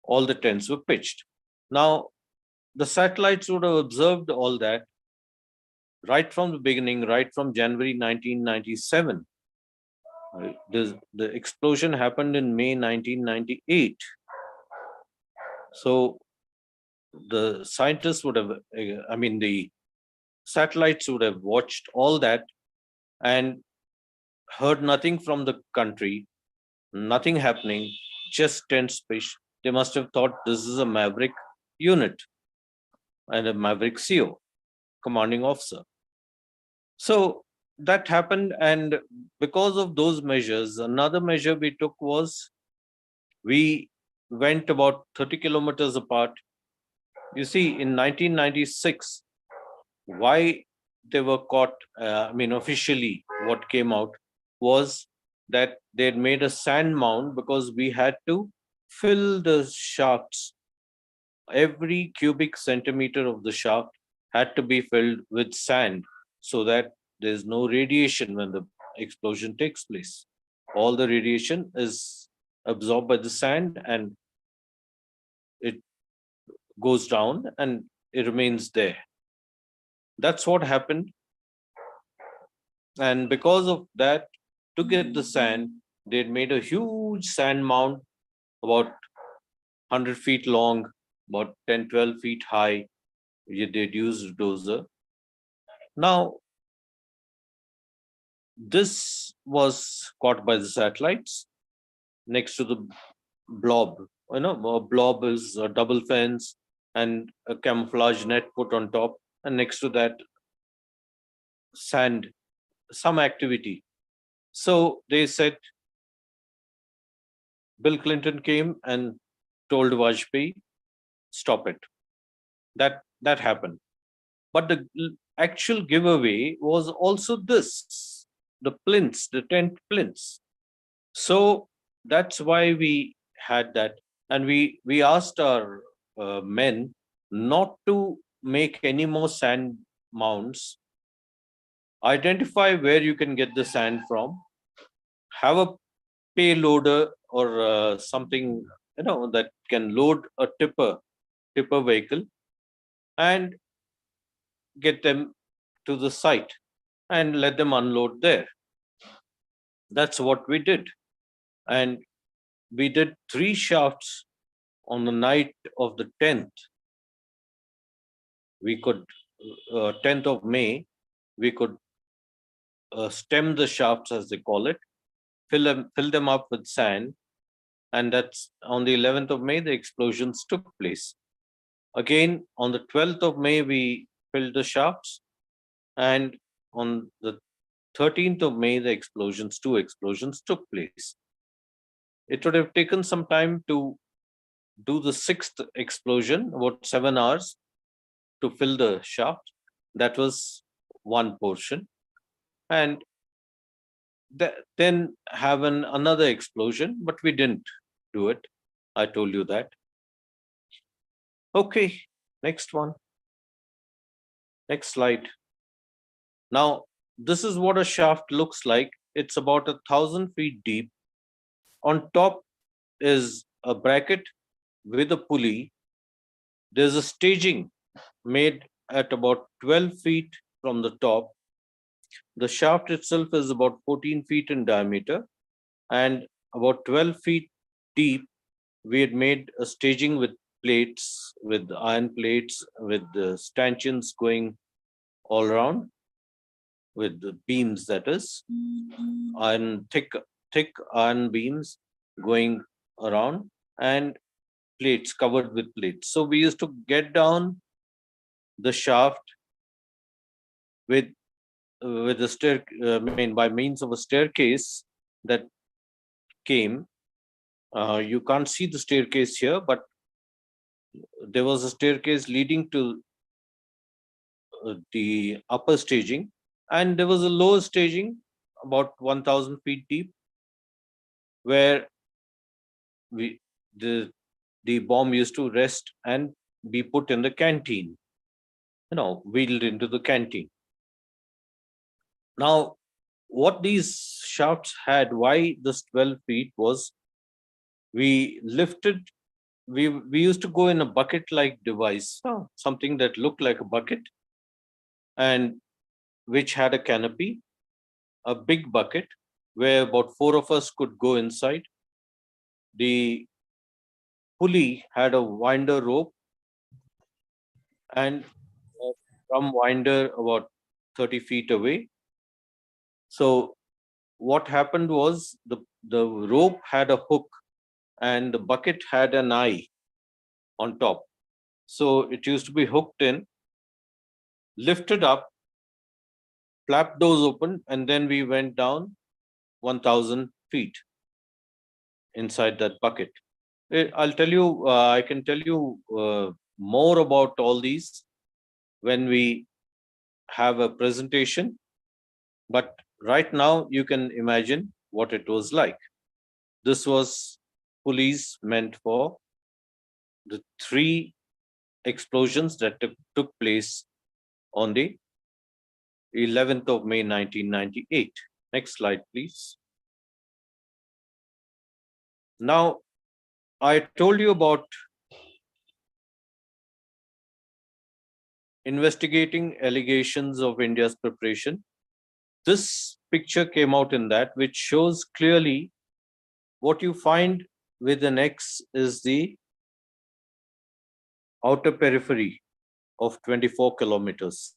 all the tents were pitched. Now, the satellites would have observed all that right from the beginning, right from January 1997. The explosion happened in May 1998. So the scientists would have, the satellites would have watched all that and heard nothing from the country, nothing happening, just tents pitched. They must have thought this is a Maverick unit and a Maverick CO, commanding officer. So that happened, and because of those measures, another measure we took was we went about 30 kilometers apart. You see, in 1996, why they were caught, officially what came out was that they had made a sand mound because we had to fill the shafts. Every cubic centimeter of the shaft had to be filled with sand so that there's no radiation when the explosion takes place. All the radiation is absorbed by the sand and it goes down and it remains there. That's what happened. And because of that, to get the sand, they'd made a huge sand mound about 100 feet long, about 10, 12 feet high. They'd used a dozer. Now, this was caught by the satellites next to the blob. A blob is a double fence and a camouflage net put on top, and next to that, sand, some activity. So they said, Bill Clinton came and told Vajpayee, stop it. That happened. But the actual giveaway was also this, the plinths, the tent plinths. So that's why we had that. And we asked our men not to make any more sand mounds. Identify where you can get the sand from. Have a payloader or something that can load a tipper vehicle and get them to the site and let them unload there. That's what we did. And we did 3 shafts on the night of the 10th. We could, 10th of May, we could stem the shafts, as they call it, fill them up with sand. And that's on the 11th of May, the explosions took place. Again, on the 12th of May, we filled the shafts. And on the 13th of May, the two explosions took place. It would have taken some time to do the 6th explosion, about 7 hours, to fill the shaft. That was one portion. And then have another explosion, but we didn't do it. I told you that. Okay, next one. Next slide. Now, this is what a shaft looks like. It's about 1,000 feet deep. On top is a bracket with a pulley. There's a staging made at about 12 feet from the top. The shaft itself is about 14 feet in diameter and about 12 feet deep. We had made a staging with plates, with iron plates, with the stanchions going all around, with the beams, that is, iron, thick iron beams going around, and plates covered with plates. So we used to get down the shaft with the stair, by means of a staircase that came. You can't see the staircase here, but there was a staircase leading to the upper staging, and there was a lower staging about 1,000 feet deep, where we the bomb used to rest and be put in the canteen, wheeled into the canteen. Now, what these shafts had, why this 12 feet was, we lifted, we used to go in a bucket-like device, something that looked like a bucket, and which had a canopy, a big bucket, where about 4 of us could go inside. The pulley had a winder rope and a drum winder about 30 feet away. So what happened was the rope had a hook and the bucket had an eye on top. So it used to be hooked in, lifted up, flap doors open, and then we went down 1,000 feet inside that bucket. I'll tell you, I can tell you more about all these when we have a presentation. But right now, you can imagine what it was like. This was pulleys meant for the 3 explosions that took place on the 11th of May 1998. Next slide, please. Now, I told you about investigating allegations of India's preparation. This picture came out in that, which shows clearly what you find with an X is the outer periphery of 24 kilometers,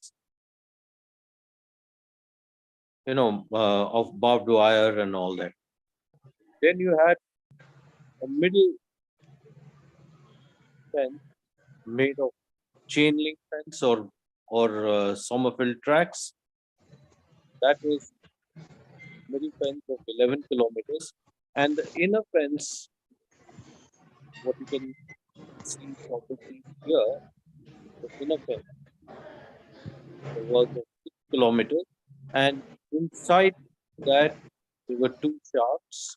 of barbed wire and all that. Then you had a middle fence made of chain link fence or Somerville tracks. That was middle fence of 11 kilometers. And the inner fence, what you can see probably here, the inner fence was of 6 kilometers. And inside that, there were 2 shafts,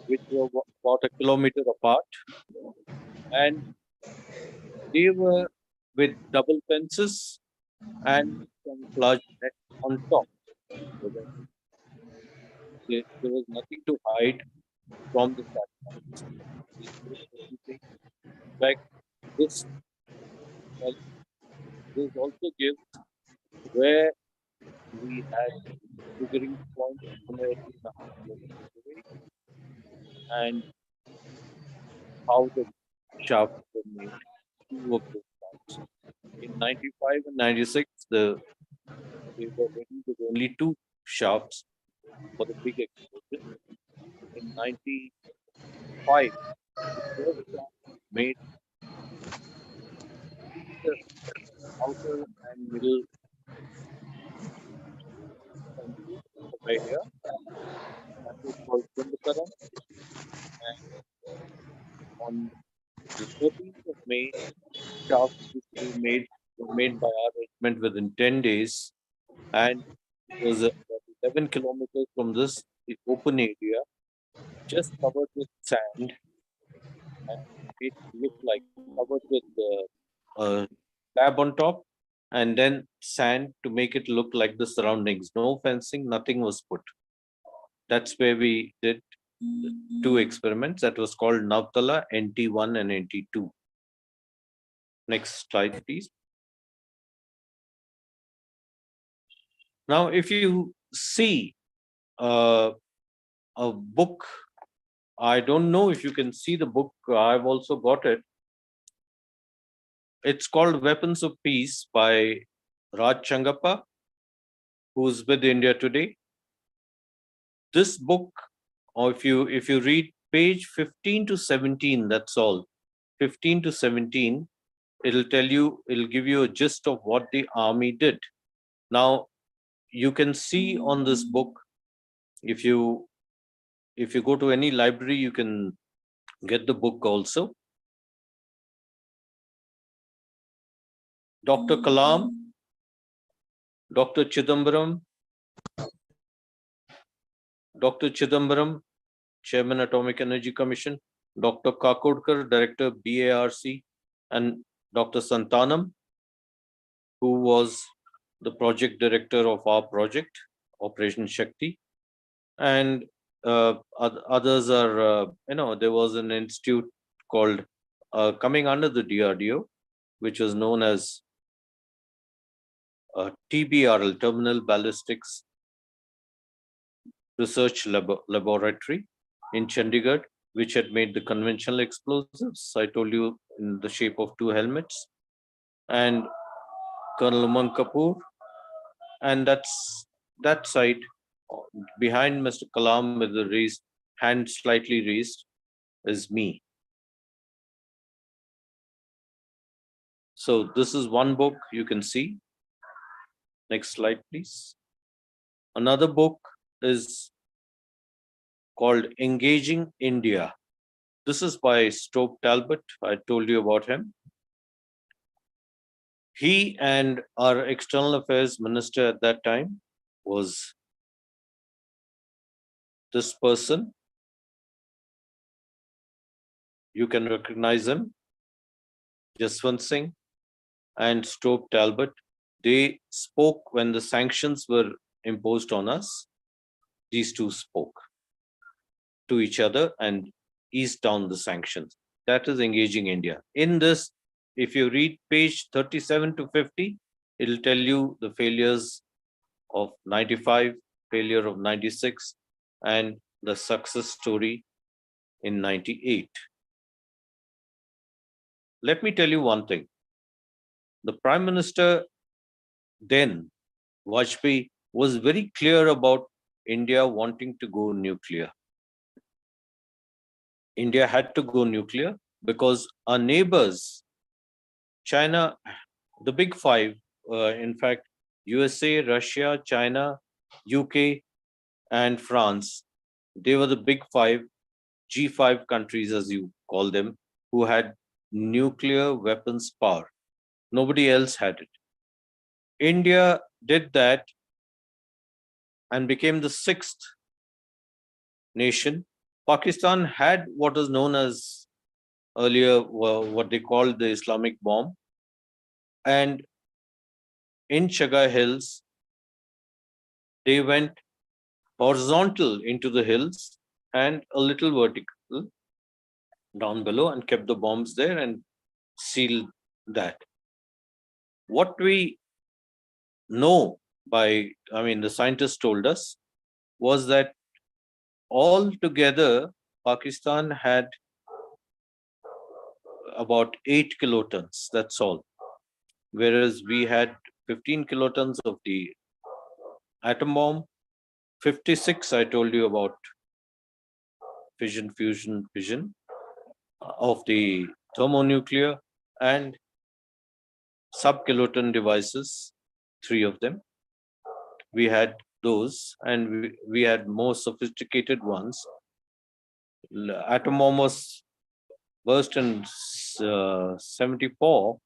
which were about a kilometer apart. And they were with double fences and camouflage net on top. So that there was nothing to hide from the satellites. In fact, this also gives where we had triggering point somewhere 2.5 kilometers away, and how the shafts were made, 2 of those shafts. In 95 and 96, they were ready with only 2 shafts for the big explosion. In 95, the first shaft made the outer and middle fences over here. That was called Kundakaram. And on the 13th of May, shafts which were made by our regiment within 10 days. And it was about 11 kilometers from this open area, just covered with sand, and it looked like covered with slab on top, and then sand to make it look like the surroundings. No fencing, nothing was put. That's where we did 2 experiments. That was called Navtala, NT1 and NT2. Next slide, please. Now, if you see a book, I don't know if you can see the book. I've also got it. It's called Weapons of Peace by Raj Changappa, who's with India today. This book, or if you read page 15 to 17, that's all. 15 to 17, it'll give you a gist of what the army did. Now, you can see on this book, if you go to any library, you can get the book also. Dr. Kalam, Dr. Chidambaram, Chairman Atomic Energy Commission, Dr. Kakodkar, Director BARC, and Dr. Santanam, who was the project director of our project, Operation Shakti. And others are, there was an institute called, coming under the DRDO, which was known as TBRL, Terminal Ballistics Research Laboratory in Chandigarh, which had made the conventional explosives, I told you, in the shape of 2 helmets, and Colonel Umang Kapoor. And that's that side behind Mr. Kalam with the raised hand, slightly raised, is me. So this is one book you can see. Next slide, please. Another book is called Engaging India. This is by Stobe Talbot. I told you about him. He and our external affairs minister at that time was this person. You can recognize him, Jaswant Singh and Stobe Talbot. They spoke when the sanctions were imposed on us. These two spoke to each other and eased down the sanctions. That is Engaging India. In this, if you read page 37 to 50, it'll tell you the failures of 95, failure of 96, and the success story in 98. Let me tell you one thing. The Prime Minister then, Vajpayee, was very clear about India wanting to go nuclear. India had to go nuclear because our neighbors, China, the big 5, in fact, USA, Russia, China, UK, and France, they were the big 5, G5 countries, as you call them, who had nuclear weapons power. Nobody else had it. India did that and became the 6th nation. Pakistan had what is known as earlier what they called the Islamic bomb. And in Chagai Hills, they went horizontal into the hills and a little vertical down below and kept the bombs there and sealed that. What we know the scientists told us, was that all together Pakistan had about 8 kilotons, that's all. Whereas we had 15 kilotons of the atom bomb, 56 I told you about fission of the thermonuclear, and sub-kiloton devices, 3 of them. We had those, and we had more sophisticated ones. Atom bomb was burst in 74.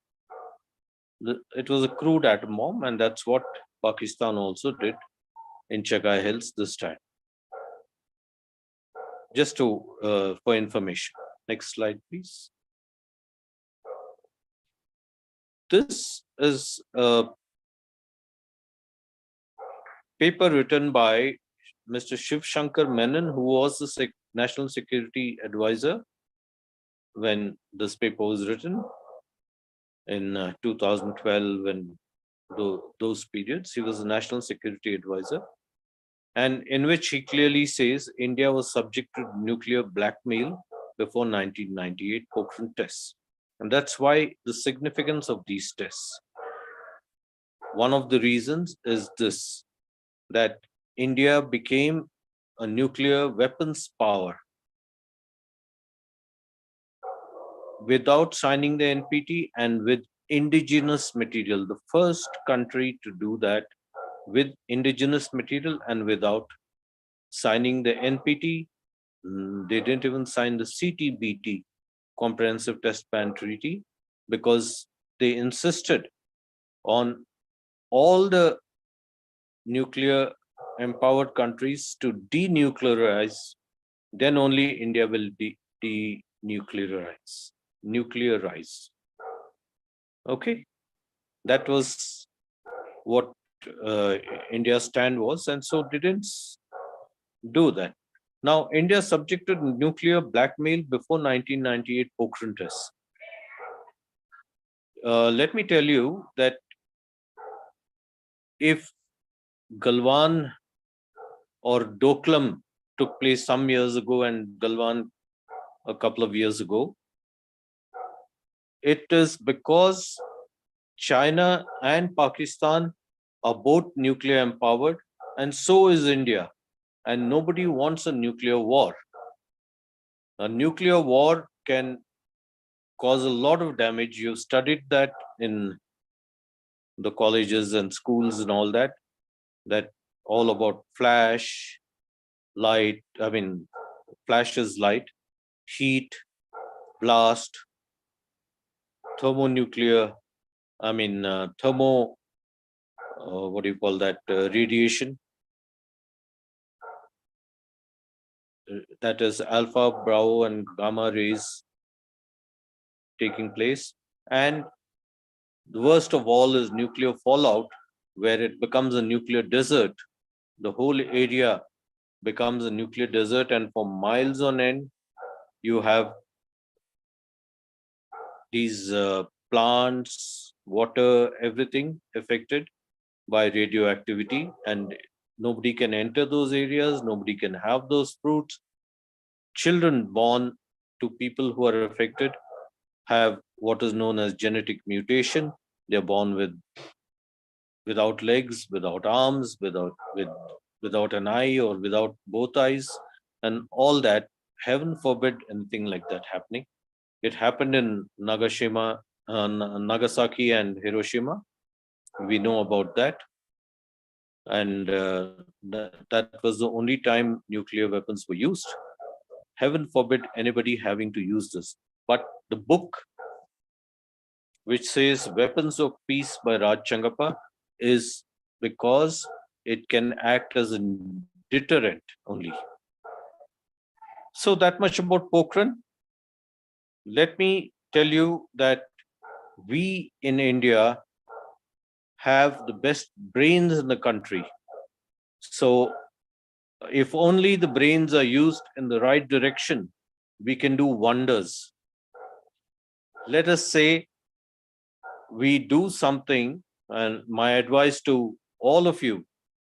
It was a crude atom bomb, and that's what Pakistan also did in Chagai Hills this time. Just for information. Next slide, please. This is a paper written by Mr. Shiv Shankar Menon, who was the National Security Advisor when this paper was written in 2012 and those periods. He was a national security advisor, and in which he clearly says India was subject to nuclear blackmail before 1998 Pokhran tests. And that's why the significance of these tests. One of the reasons is this, that India became a nuclear weapons power without signing the NPT and with indigenous material, the first country to do that with indigenous material and without signing the NPT. They didn't even sign the CTBT, Comprehensive Test Ban Treaty, because they insisted on all the nuclear empowered countries to denuclearize, then only India will be nuclearized. Okay, that was what India's stand was, and so didn't do that. Now, India subjected nuclear blackmail before 1998 Pokhran tests. Let me tell you that if Galwan or Doklam took place some years ago and Galwan a couple of years ago, it is because China and Pakistan are both nuclear empowered, and so is India. And nobody wants a nuclear war. A nuclear war can cause a lot of damage. You've studied that in the colleges and schools and all that all about flash, light, flashes, light, heat, blast, thermonuclear, what do you call that, radiation. That is alpha, bravo, and gamma rays taking place. And the worst of all is nuclear fallout, where it becomes a nuclear desert. The whole area becomes a nuclear desert, and for miles on end, you have these plants, water, everything affected by radioactivity, and nobody can enter those areas, nobody can have those fruits. Children born to people who are affected have what is known as genetic mutation. They're born without legs, without arms, without an eye or without both eyes, and all that. Heaven forbid anything like that happening. It happened in Nagasaki and Hiroshima. We know about that. And that was the only time nuclear weapons were used. Heaven forbid anybody having to use this. But the book, which says Weapons of Peace by Raj Changappa, is because it can act as a deterrent only. So that much about Pokhran. Let me tell you that we in India have the best brains in the country. So if only the brains are used in the right direction, we can do wonders. Let us say we do something, and my advice to all of you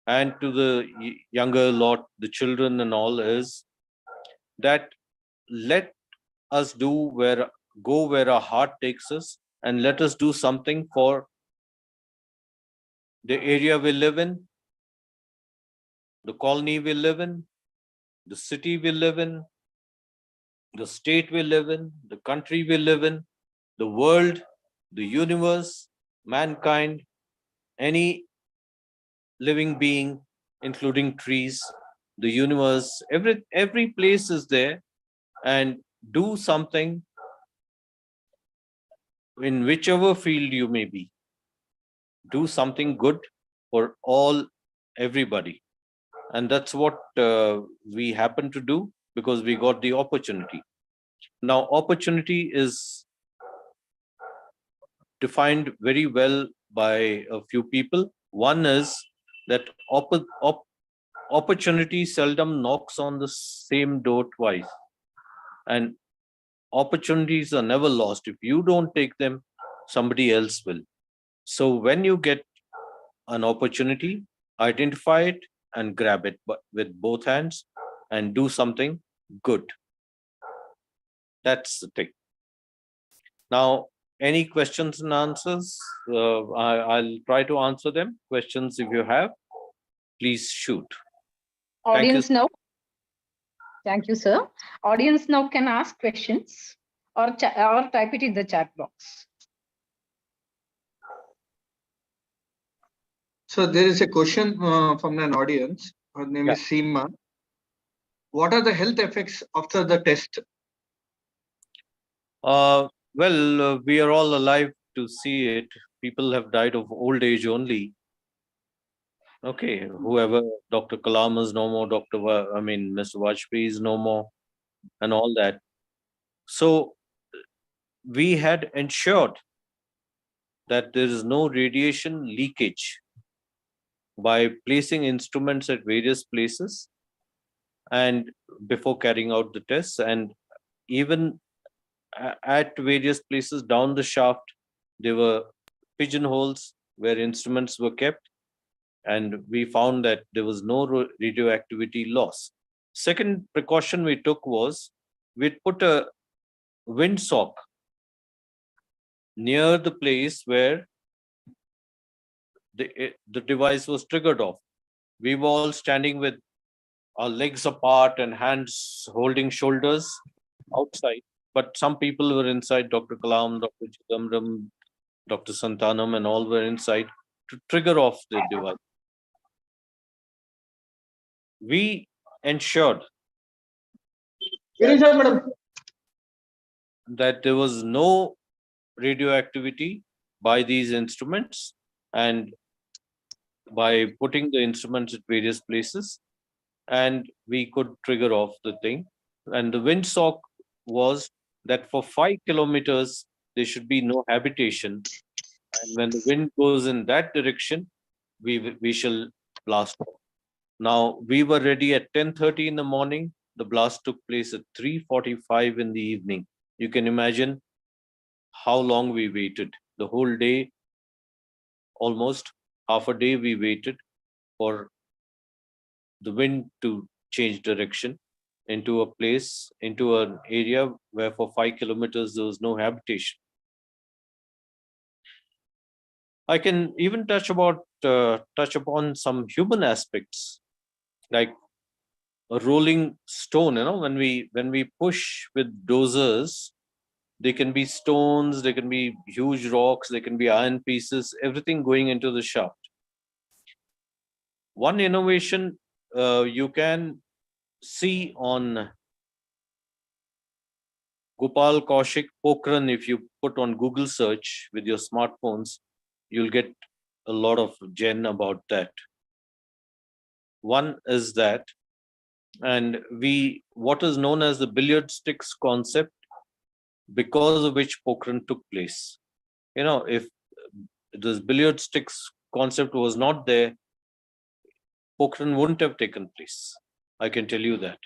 and to the younger lot, the children and all, is that let us go where our heart takes us, and let us do something for the area we live in, the colony we live in, the city we live in, the state we live in, the country we live in, the world, the universe, mankind, any living being, including trees, the universe, every place is there, and do something in whichever field you may be. Do something good for everybody. And that's what we happen to do, because we got the opportunity. Now, opportunity is defined very well by a few people. One is that opportunity seldom knocks on the same door twice, and opportunities are never lost. If you don't take them, somebody else will. So when you get an opportunity, identify it and grab it with both hands and do something good. That's the thing. Now, any questions and answers? I'll try to answer them. Questions, if you have, please shoot. Thank you. Audience now. Thank you, sir. Audience now can ask questions or type it in the chat box. So there is a question from an audience. Her name is Seema. What are the health effects after the test? We are all alive to see it. People have died of old age only. Okay, whoever, Dr. Kalam is no more, Mr. Vajpayee is no more, and all that. So we had ensured that there is no radiation leakage by placing instruments at various places and before carrying out the tests, and even at various places down the shaft, there were pigeonholes where instruments were kept, and we found that there was no radioactivity loss. Second precaution we took was we'd put a windsock near the place where the device was triggered off. We were all standing with our legs apart and hands holding shoulders outside, but some people were inside. Dr. Kalam, Dr. Chidambaram, Dr. Santanam, and all were inside to trigger off the device. We ensured that there was no radioactivity by these instruments, and by putting the instruments at various places, and we could trigger off the thing. And the windsock was that for 5 kilometers there should be no habitation, and when the wind goes in that direction, we shall blast off. Now we were ready at 10:30 in the morning. The blast took place at 3:45 in the evening. You can imagine how long we waited. The whole day, almost half a day, we waited for the wind to change direction into a place, into an area where for 5 kilometers there was no habitation. I can even touch upon some human aspects, like a rolling stone. When we push with dozers, they can be stones, they can be huge rocks, they can be iron pieces, everything going into the shaft. One innovation you can see on Gopal Kaushik Pokhran, if you put on Google search with your smartphones, you'll get a lot of gen about that. One is that, and what is known as the billiard sticks concept, because of which Pokhran took place. If this billiard sticks concept was not there, Pokhran wouldn't have taken place. I can tell you that.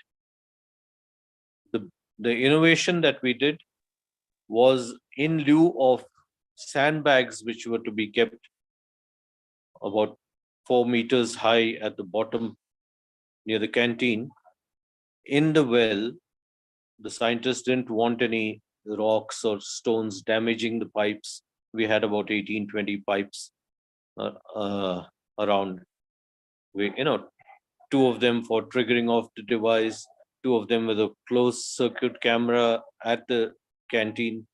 The innovation that we did was in lieu of sandbags, which were to be kept about 4 meters high at the bottom near the canteen. In the well, the scientists didn't want any rocks or stones damaging the pipes. We had about 18, 20 pipes around. Two of them for triggering off the device, two of them with a closed circuit camera at the canteen.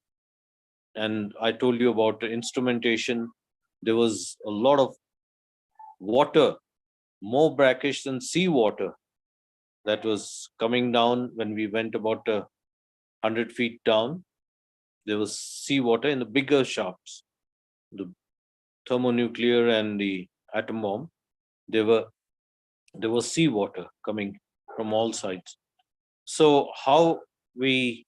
And I told you about the instrumentation. There was a lot of water, more brackish than seawater, that was coming down when we went about 100 feet down. There was seawater in the bigger shafts, the thermonuclear and the atom bomb. There was seawater coming from all sides. So how we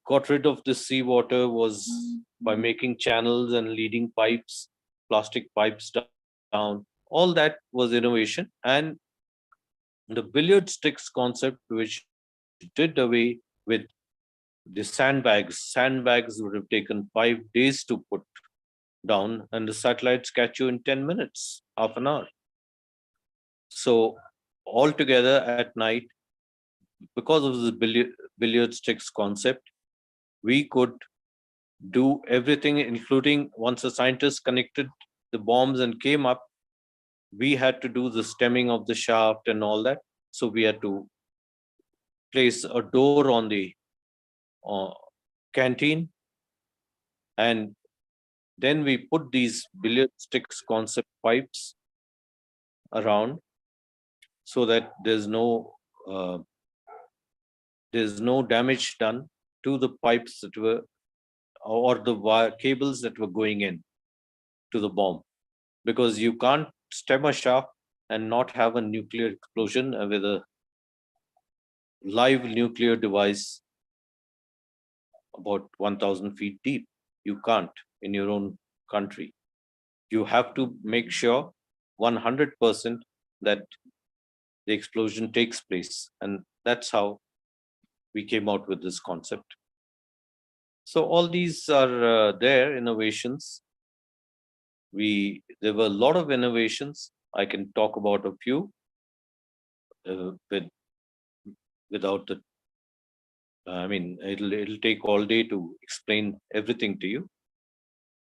got rid of this seawater was by making channels and leading pipes, plastic pipes down. All that was innovation. And the billiard sticks concept, which did away with the sandbags. Sandbags would have taken 5 days to put. down, and the satellites catch you in 10 minutes, half an hour. So altogether at night, because of the billiard sticks concept, we could do everything, including once the scientists connected the bombs and came up, we had to do the stemming of the shaft and all that. So we had to place a door on the canteen, and then we put these billiard sticks concept pipes around so that there's no damage done to the pipes that were, or the wire cables that were going in to the bomb, because you can't stem a shaft and not have a nuclear explosion with a live nuclear device about 1000 feet deep. You can't in your own country. You have to make sure 100% that the explosion takes place. And that's how we came out with this concept. So all these are there innovations. There were a lot of innovations. I can talk about a few without the, I mean, it'll take all day to explain everything to you,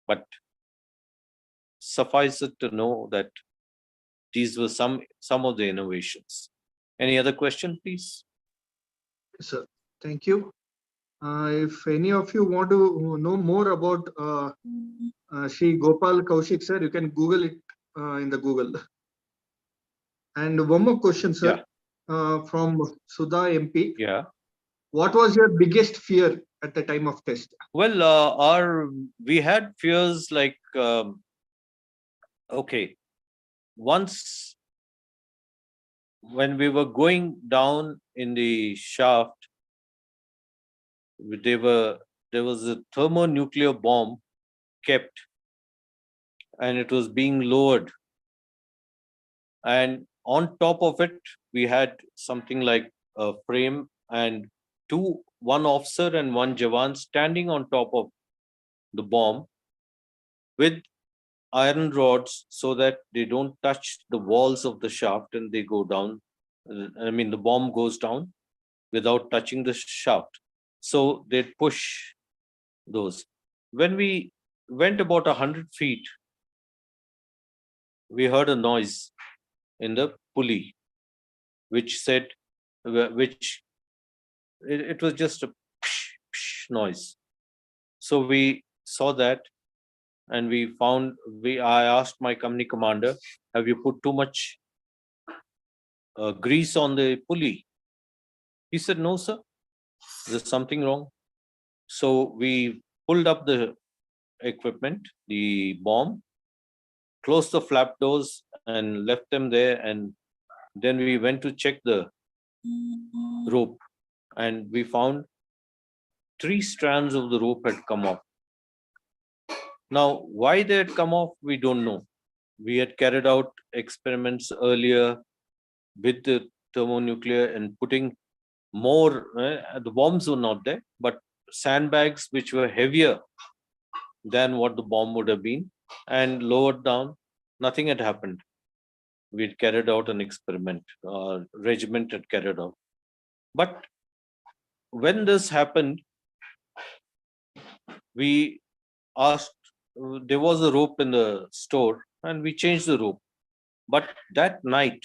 but suffice it to know that these were some of the innovations. Any other question, please? Sir, thank you. If any of you want to know more about Sri Gopal Kaushik, sir, you can Google it in the Google. And one more question, sir, from Sudha MP. Yeah. What was your biggest fear at the time of test? Well, we had fears like, okay, once when we were going down in the shaft, there was a thermonuclear bomb kept, and it was being lowered, and on top of it we had something like a frame and one officer and one Jawan standing on top of the bomb with iron rods so that they don't touch the walls of the shaft and they go down. I mean, the bomb goes down without touching the shaft. So they'd push those. When we went about 100 feet, we heard a noise in the pulley, which it was just a psh, psh noise. So we saw that, and I asked my company commander, have you put too much grease on the pulley? He said, no, sir, there's something wrong. So we pulled up the equipment, the bomb, closed the flap doors and left them there. And then we went to check the rope, and we found 3 strands of the rope had come off. Now, why they had come off, we don't know. We had carried out experiments earlier with the thermonuclear and putting more, the bombs were not there, but sandbags which were heavier than what the bomb would have been and lowered down. Nothing had happened. We had carried out an experiment, regiment had carried out. But when this happened, we asked, there was a rope in the store and we changed the rope. But that night,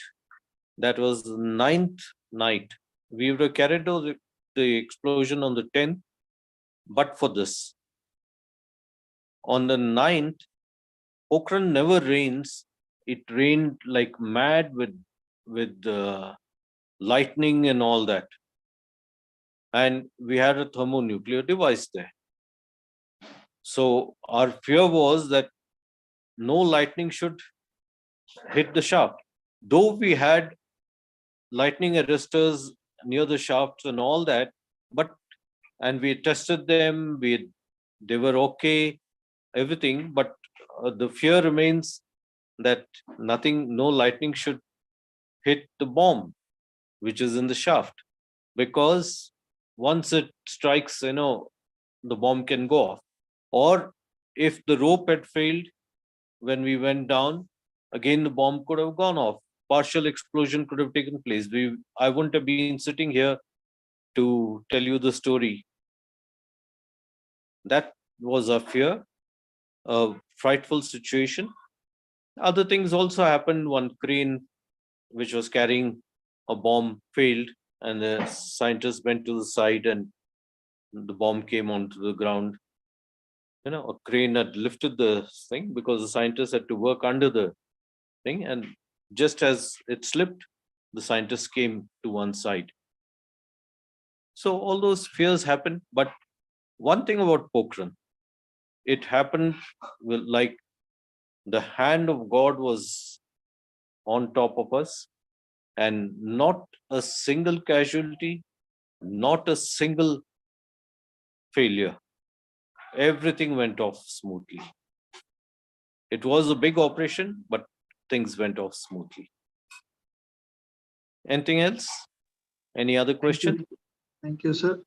that was the 9th night, we would have carried out the explosion on the 10th, but for this. On the 9th, Pokhran never rains. It rained like mad with lightning and all that. And we had a thermonuclear device there. So our fear was that no lightning should hit the shaft. Though we had lightning arresters near the shafts and all that, and we tested them, they were okay, everything, but the fear remains that no lightning should hit the bomb, which is in the shaft, because once it strikes, the bomb can go off. Or if the rope had failed when we went down, again the bomb could have gone off. Partial explosion could have taken place. I wouldn't have been sitting here to tell you the story. That was a fear, a frightful situation. Other things also happened. One crane which was carrying a bomb failed, and the scientists went to the side, and the bomb came onto the ground. A crane had lifted the thing because the scientists had to work under the thing, and just as it slipped, the scientists came to one side. So all those fears happened. But one thing about Pokhran, it happened like the hand of God was on top of us, and not a single casualty, not a single failure. Everything went off smoothly. It was a big operation, but things went off smoothly. Anything else? Any other question? Thank you, sir.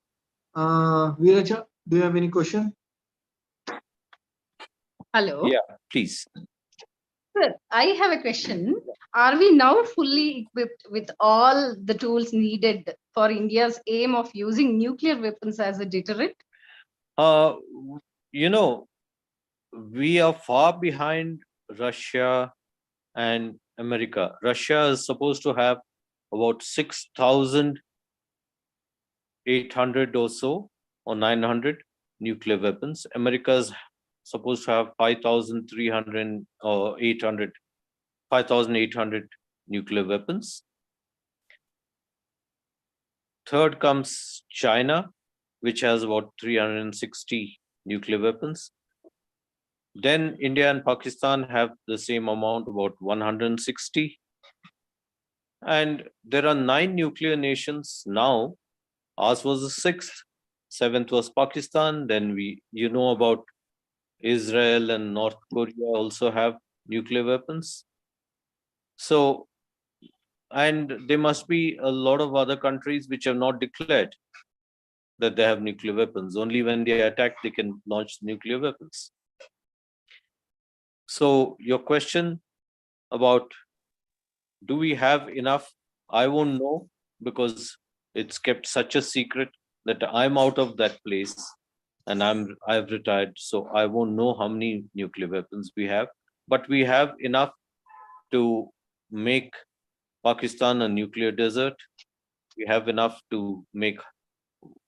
Viraja, do you have any question? Hello. Yeah, please. Sir, I have a question. Are we now fully equipped with all the tools needed for India's aim of using nuclear weapons as a deterrent? You know, we are far behind Russia and America. Russia is supposed to have about 6,800 or so, or 900 nuclear weapons. America is supposed to have 5,300 or 800, 5,800 nuclear weapons. Third comes China, which has about 360 nuclear weapons. Then India and Pakistan have the same amount, about 160. And there are 9 nuclear nations now. Ours was the 6th. 7th was Pakistan. Then about Israel and North Korea also have nuclear weapons. So, and there must be a lot of other countries which have not declared that they have nuclear weapons. Only when they attack, they can launch nuclear weapons. So your question about do we have enough? I won't know, because it's kept such a secret that I'm out of that place and I've retired. So I won't know how many nuclear weapons we have, but we have enough to make Pakistan a nuclear desert. We have enough to make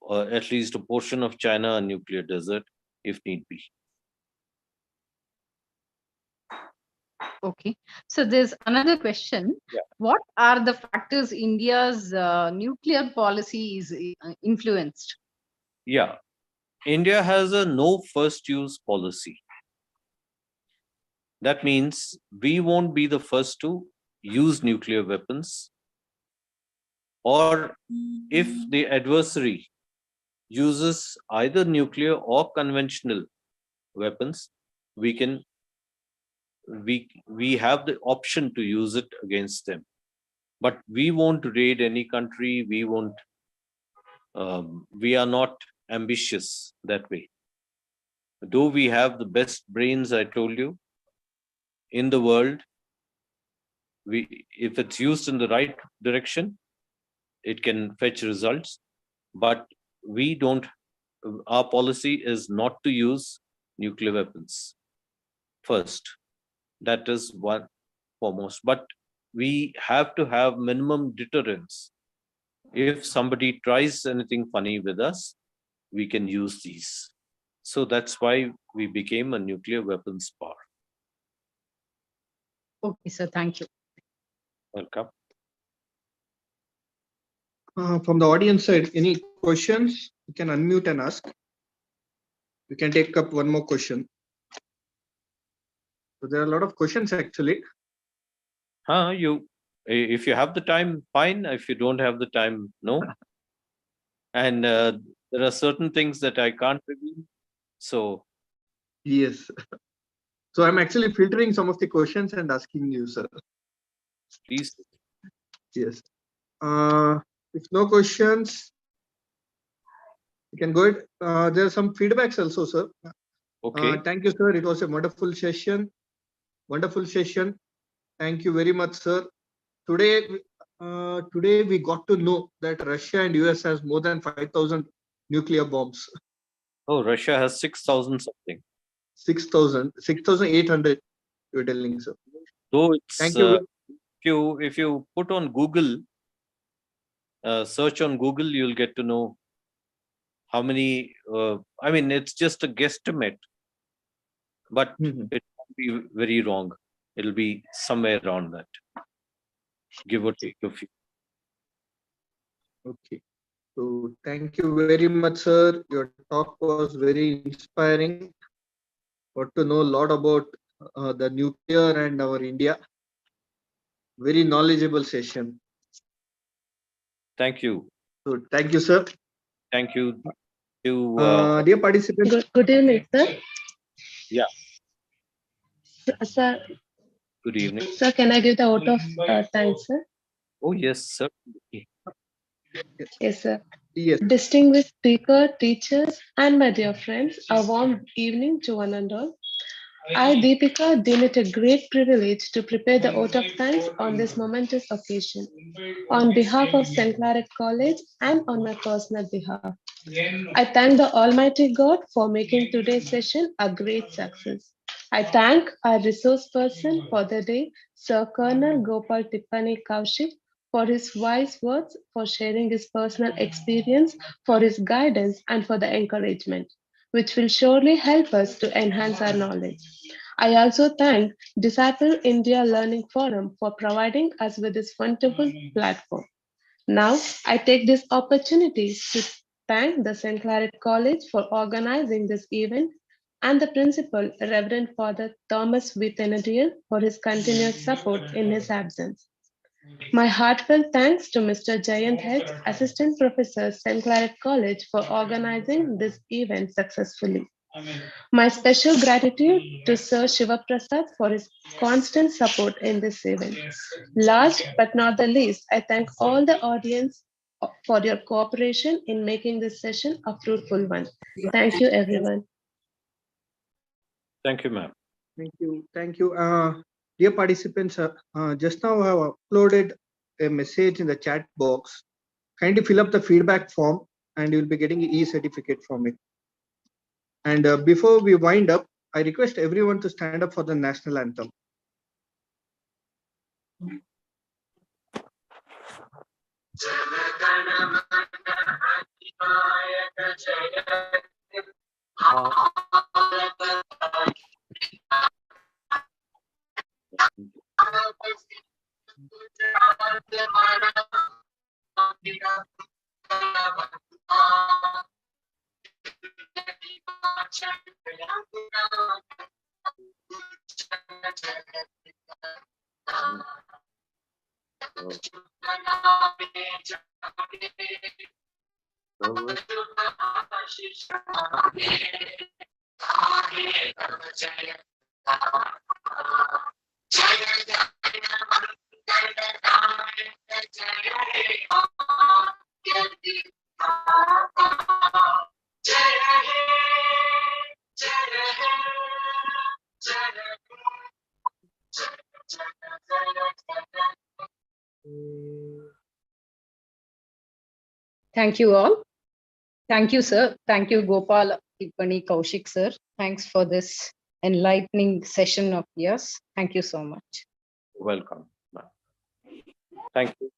at least a portion of China a nuclear desert if need be. Okay. So there's another question. Yeah. What are the factors India's nuclear policy is influenced? Yeah. India has a no first use policy. That means we won't be the first to use nuclear weapons, or if the adversary uses either nuclear or conventional weapons, we have the option to use it against them. But we won't raid any country. We are not ambitious that way. Though we have the best brains, I told you, in the world, if it's used in the right direction, it can fetch results. But our policy is not to use nuclear weapons first. That is one foremost. But we have to have minimum deterrence. If somebody tries anything funny with us, we can use these. So that's why we became a nuclear weapons power. Okay, sir. Thank you. Welcome. From the audience side, any questions? You can unmute and ask. We can take up one more question. So there are a lot of questions actually. If you have the time, fine. If you don't have the time, no. And there are certain things that I can't reveal. So Yes. So I'm actually filtering some of the questions and asking you, sir. please. Yes. If no questions, you can go ahead. There are some feedbacks also, sir. Okay. Thank you, sir. It was a wonderful session. Wonderful session. Thank you very much, sir. Today we got to know that Russia and US has more than 5,000 nuclear bombs. Oh, Russia has 6,000 something. 6,800. You're telling, sir. Though it's Thank you. if you put on Google, search on Google, you'll get to know how many. I mean, it's just a guesstimate, but Mhm. it won't be very wrong. It'll be somewhere around that, give or take a few. Okay. So thank you very much, sir. Your talk was very inspiring. Got to know a lot about the nuclear and our India. Very knowledgeable session. Thank you. So thank you, sir. Thank you. Dear participants, Good evening, sir. Yeah. Sir, Good evening. sir, can I give the vote of thanks, sir? Oh, yes, sir. Yes, sir. yes, Distinguished speaker, teachers, and my dear friends, a warm evening to one and all. I, Deepika, deem it a great privilege to prepare the vote of thanks on this momentous occasion. On behalf of St. Claret College and on my personal behalf, I thank the Almighty God for making today's session a great success. I thank our resource person for the day, Sir Colonel Gopal Tippani Kaushik, for his wise words, for sharing his personal experience, for his guidance, and for the encouragement, which will surely help us to enhance our knowledge. I also thank Disciple India Learning Forum for providing us with this wonderful platform. Now, I take this opportunity to thank the St. Claret College for organizing this event and the principal, Reverend Father Thomas V. Thenardier, for his continuous support in his absence. My heartfelt thanks to Mr. Jayant H., Assistant Professor, St. Claret College, for organizing this event successfully. My special gratitude to Sir Shiva Prasad for his constant support in this event. Last but not the least, I thank all the audience for your cooperation in making this session a fruitful one. Thank you, everyone. Thank you, ma'am. thank you. Thank you. Dear participants, just now I have uploaded a message in the chat box. Kindly fill up the feedback form and you'll be getting an e-certificate from it. And before we wind up, I request everyone to stand up for the national anthem. Thank you all. Thank you, sir. Thank you, Gopal Tippani Kaushik, sir. Thanks for this enlightening session of yours. Thank you so much. Welcome, ma'am. Thank you.